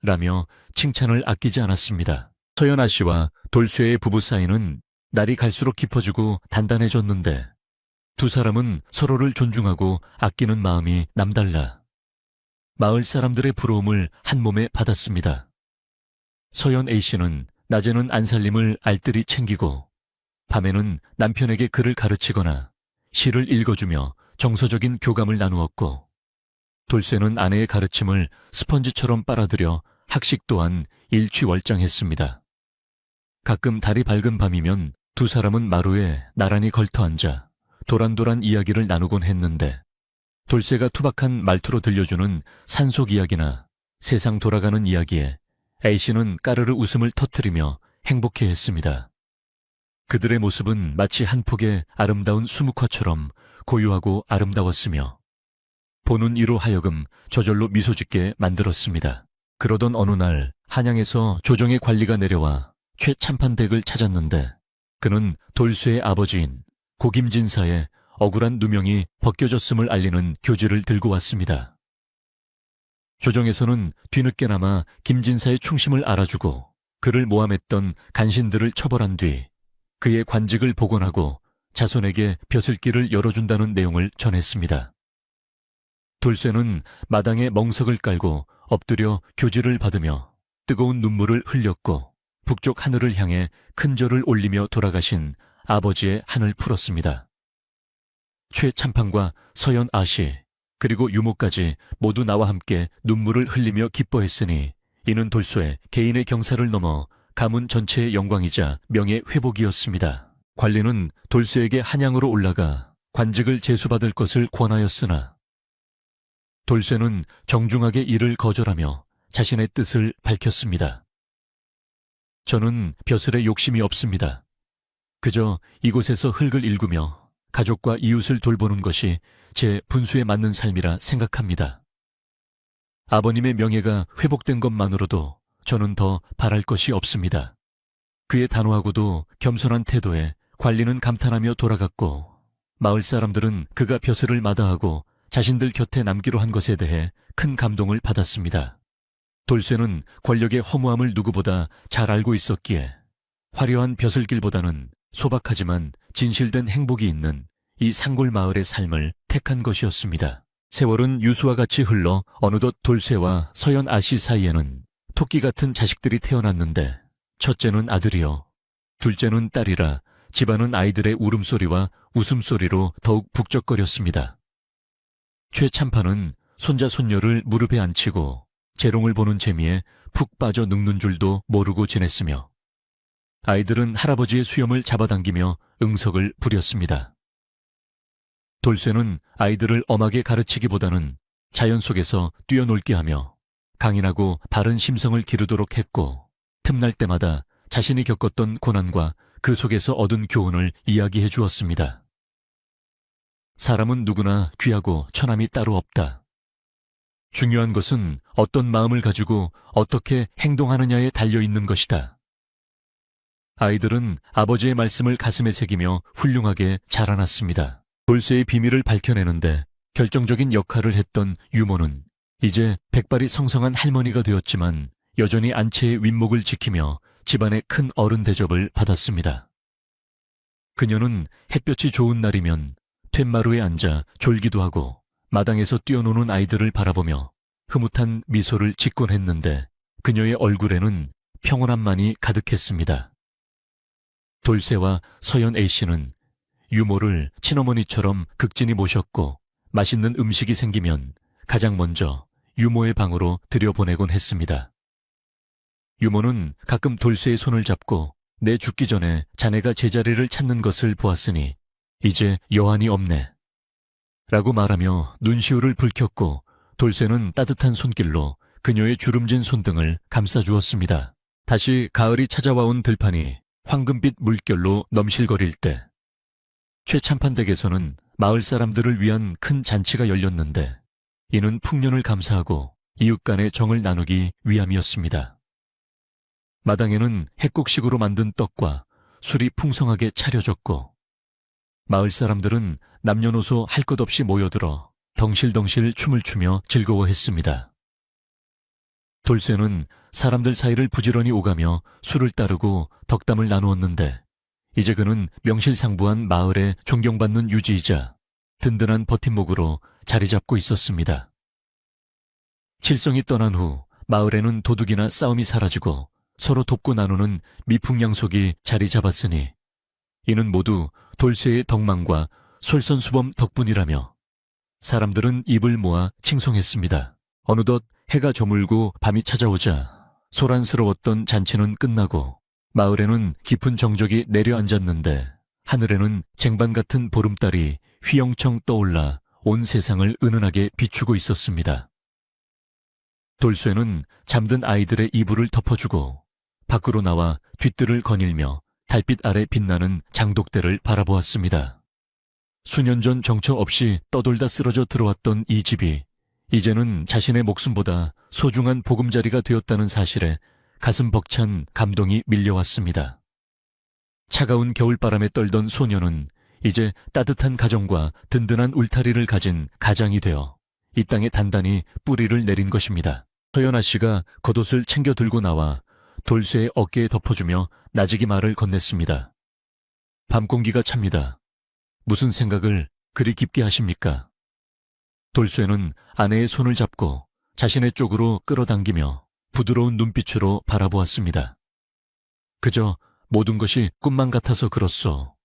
[SPEAKER 1] 라며 칭찬을 아끼지 않았습니다. 서연아 씨와 돌쇠의 부부 사이는 날이 갈수록 깊어지고 단단해졌는데, 두 사람은 서로를 존중하고 아끼는 마음이 남달라 마을 사람들의 부러움을 한 몸에 받았습니다. 서연 A씨는 낮에는 안살림을 알뜰히 챙기고 밤에는 남편에게 글을 가르치거나 시를 읽어주며 정서적인 교감을 나누었고, 돌쇠는 아내의 가르침을 스펀지처럼 빨아들여 학식 또한 일취월장했습니다. 가끔 달이 밝은 밤이면 두 사람은 마루에 나란히 걸터앉아 도란도란 이야기를 나누곤 했는데, 돌쇠가 투박한 말투로 들려주는 산속 이야기나 세상 돌아가는 이야기에 A씨는 까르르 웃음을 터뜨리며 행복해했습니다. 그들의 모습은 마치 한 폭의 아름다운 수묵화처럼 고요하고 아름다웠으며 보는 이로 하여금 저절로 미소 짓게 만들었습니다. 그러던 어느 날 한양에서 조정의 관리가 내려와 최참판댁을 찾았는데, 그는 돌쇠의 아버지인 고김진사의 억울한 누명이 벗겨졌음을 알리는 교지를 들고 왔습니다. 조정에서는 뒤늦게나마 김진사의 충심을 알아주고 그를 모함했던 간신들을 처벌한 뒤 그의 관직을 복원하고 자손에게 벼슬길을 열어준다는 내용을 전했습니다. 돌쇠는 마당에 멍석을 깔고 엎드려 교지를 받으며 뜨거운 눈물을 흘렸고 북쪽 하늘을 향해 큰 절을 올리며 돌아가신 아버지의 한을 풀었습니다. 최참판과 서연 아씨 그리고 유모까지 모두 나와 함께 눈물을 흘리며 기뻐했으니, 이는 돌쇠 개인의 경사를 넘어 가문 전체의 영광이자 명예 회복이었습니다. 관리는 돌쇠에게 한양으로 올라가 관직을 제수받을 것을 권하였으나 돌쇠는 정중하게 이를 거절하며 자신의 뜻을 밝혔습니다. 저는 벼슬에 욕심이 없습니다. 그저 이곳에서 흙을 일구며 가족과 이웃을 돌보는 것이 제 분수에 맞는 삶이라 생각합니다. 아버님의 명예가 회복된 것만으로도 저는 더 바랄 것이 없습니다. 그의 단호하고도 겸손한 태도에 관리는 감탄하며 돌아갔고, 마을 사람들은 그가 벼슬을 마다하고 자신들 곁에 남기로 한 것에 대해 큰 감동을 받았습니다. 돌쇠는 권력의 허무함을 누구보다 잘 알고 있었기에 화려한 벼슬길보다는 소박하지만 진실된 행복이 있는 이 산골 마을의 삶을 택한 것이었습니다. 세월은 유수와 같이 흘러 어느덧 돌쇠와 서연 아씨 사이에는 토끼 같은 자식들이 태어났는데, 첫째는 아들이요 둘째는 딸이라 집안은 아이들의 울음소리와 웃음소리로 더욱 북적거렸습니다. 최참판은 손자 손녀를 무릎에 앉히고 재롱을 보는 재미에 푹 빠져 늙는 줄도 모르고 지냈으며, 아이들은 할아버지의 수염을 잡아당기며 응석을 부렸습니다. 돌쇠는 아이들을 엄하게 가르치기보다는 자연 속에서 뛰어놀게 하며 강인하고 바른 심성을 기르도록 했고, 틈날 때마다 자신이 겪었던 고난과 그 속에서 얻은 교훈을 이야기해 주었습니다. 사람은 누구나 귀하고 천함이 따로 없다. 중요한 것은 어떤 마음을 가지고 어떻게 행동하느냐에 달려있는 것이다. 아이들은 아버지의 말씀을 가슴에 새기며 훌륭하게 자라났습니다. 돌쇠의 비밀을 밝혀내는데 결정적인 역할을 했던 유모는 이제 백발이 성성한 할머니가 되었지만 여전히 안채의 윗목을 지키며 집안의 큰 어른 대접을 받았습니다. 그녀는 햇볕이 좋은 날이면 툇마루에 앉아 졸기도 하고 마당에서 뛰어노는 아이들을 바라보며 흐뭇한 미소를 짓곤 했는데 그녀의 얼굴에는 평온함만이 가득했습니다. 돌쇠와 서연 A씨는 유모를 친어머니처럼 극진히 모셨고 맛있는 음식이 생기면 가장 먼저 유모의 방으로 들여보내곤 했습니다. 유모는 가끔 돌쇠의 손을 잡고 내 죽기 전에 자네가 제자리를 찾는 것을 보았으니 이제 여한이 없네 라고 말하며 눈시울을 붉혔고 돌쇠는 따뜻한 손길로 그녀의 주름진 손등을 감싸주었습니다. 다시 가을이 찾아와 온 들판이 황금빛 물결로 넘실거릴 때 최참판댁에서는 마을 사람들을 위한 큰 잔치가 열렸는데 이는 풍년을 감사하고 이웃 간의 정을 나누기 위함이었습니다. 마당에는 핵곡식으로 만든 떡과 술이 풍성하게 차려졌고 마을 사람들은 남녀노소 할 것 없이 모여들어 덩실덩실 춤을 추며 즐거워했습니다. 돌쇠는 사람들 사이를 부지런히 오가며 술을 따르고 덕담을 나누었는데 이제 그는 명실상부한 마을의 존경받는 유지이자 든든한 버팀목으로 자리 잡고 있었습니다. 칠성이 떠난 후 마을에는 도둑이나 싸움이 사라지고 서로 돕고 나누는 미풍양속이 자리 잡았으니 이는 모두 돌쇠의 덕망과 솔선수범 덕분이라며 사람들은 입을 모아 칭송했습니다. 어느덧 해가 저물고 밤이 찾아오자 소란스러웠던 잔치는 끝나고 마을에는 깊은 정적이 내려앉았는데 하늘에는 쟁반 같은 보름달이 휘영청 떠올라 온 세상을 은은하게 비추고 있었습니다. 돌쇠는 잠든 아이들의 이불을 덮어주고 밖으로 나와 뒷뜰을 거닐며 달빛 아래 빛나는 장독대를 바라보았습니다. 수년 전 정처 없이 떠돌다 쓰러져 들어왔던 이 집이 이제는 자신의 목숨보다 소중한 보금자리가 되었다는 사실에 가슴 벅찬 감동이 밀려왔습니다. 차가운 겨울바람에 떨던 소녀는 이제 따뜻한 가정과 든든한 울타리를 가진 가장이 되어 이 땅에 단단히 뿌리를 내린 것입니다. 서연아 씨가 겉옷을 챙겨 들고 나와 돌쇠의 어깨에 덮어주며 나직이 말을 건넸습니다. 밤 공기가 찹니다. 무슨 생각을 그리 깊게 하십니까? 돌쇠는 아내의 손을 잡고 자신의 쪽으로 끌어당기며 부드러운 눈빛으로 바라보았습니다. 그저 모든 것이 꿈만 같아서 그렇소.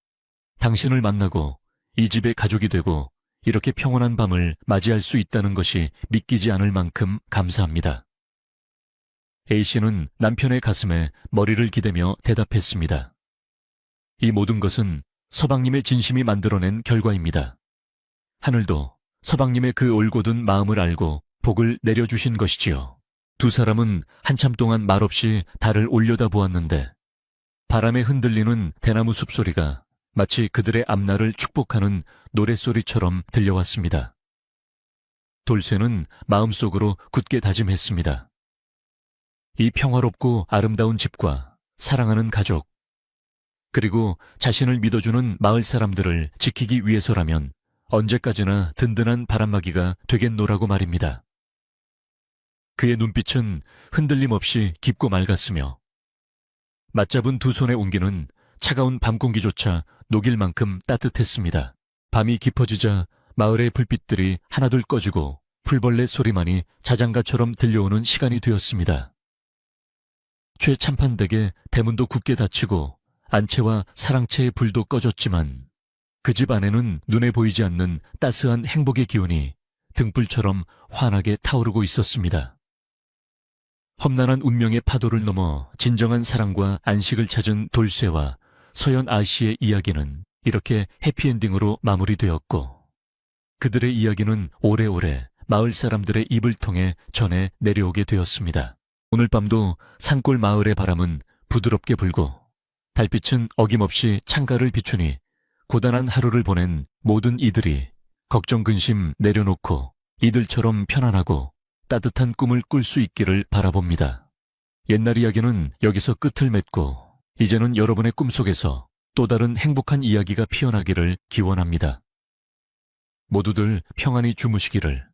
[SPEAKER 1] 당신을 만나고 이 집의 가족이 되고 이렇게 평온한 밤을 맞이할 수 있다는 것이 믿기지 않을 만큼 감사합니다. A씨는 남편의 가슴에 머리를 기대며 대답했습니다. 이 모든 것은 서방님의 진심이 만들어낸 결과입니다. 하늘도 서방님의 그 올곧은 마음을 알고 복을 내려주신 것이지요. 두 사람은 한참 동안 말없이 달을 올려다보았는데 바람에 흔들리는 대나무 숲소리가 마치 그들의 앞날을 축복하는 노랫소리처럼 들려왔습니다. 돌쇠는 마음속으로 굳게 다짐했습니다. 이 평화롭고 아름다운 집과 사랑하는 가족, 그리고 자신을 믿어주는 마을 사람들을 지키기 위해서라면 언제까지나 든든한 바람막이가 되겠노라고 말입니다. 그의 눈빛은 흔들림 없이 깊고 맑았으며 맞잡은 두 손의 온기는 차가운 밤 공기조차 녹일 만큼 따뜻했습니다. 밤이 깊어지자 마을의 불빛들이 하나둘 꺼지고 풀벌레 소리만이 자장가처럼 들려오는 시간이 되었습니다. 최참판댁의 대문도 굳게 닫히고 안채와 사랑채의 불도 꺼졌지만 그 집 안에는 눈에 보이지 않는 따스한 행복의 기운이 등불처럼 환하게 타오르고 있었습니다. 험난한 운명의 파도를 넘어 진정한 사랑과 안식을 찾은 돌쇠와 서연 아씨의 이야기는 이렇게 해피엔딩으로 마무리되었고 그들의 이야기는 오래오래 마을 사람들의 입을 통해 전해 내려오게 되었습니다. 오늘 밤도 산골 마을의 바람은 부드럽게 불고 달빛은 어김없이 창가를 비추니 고단한 하루를 보낸 모든 이들이 걱정 근심 내려놓고 이들처럼 편안하고 따뜻한 꿈을 꿀 수 있기를 바라봅니다. 옛날 이야기는 여기서 끝을 맺고 이제는 여러분의 꿈속에서 또 다른 행복한 이야기가 피어나기를 기원합니다. 모두들 평안히 주무시기를.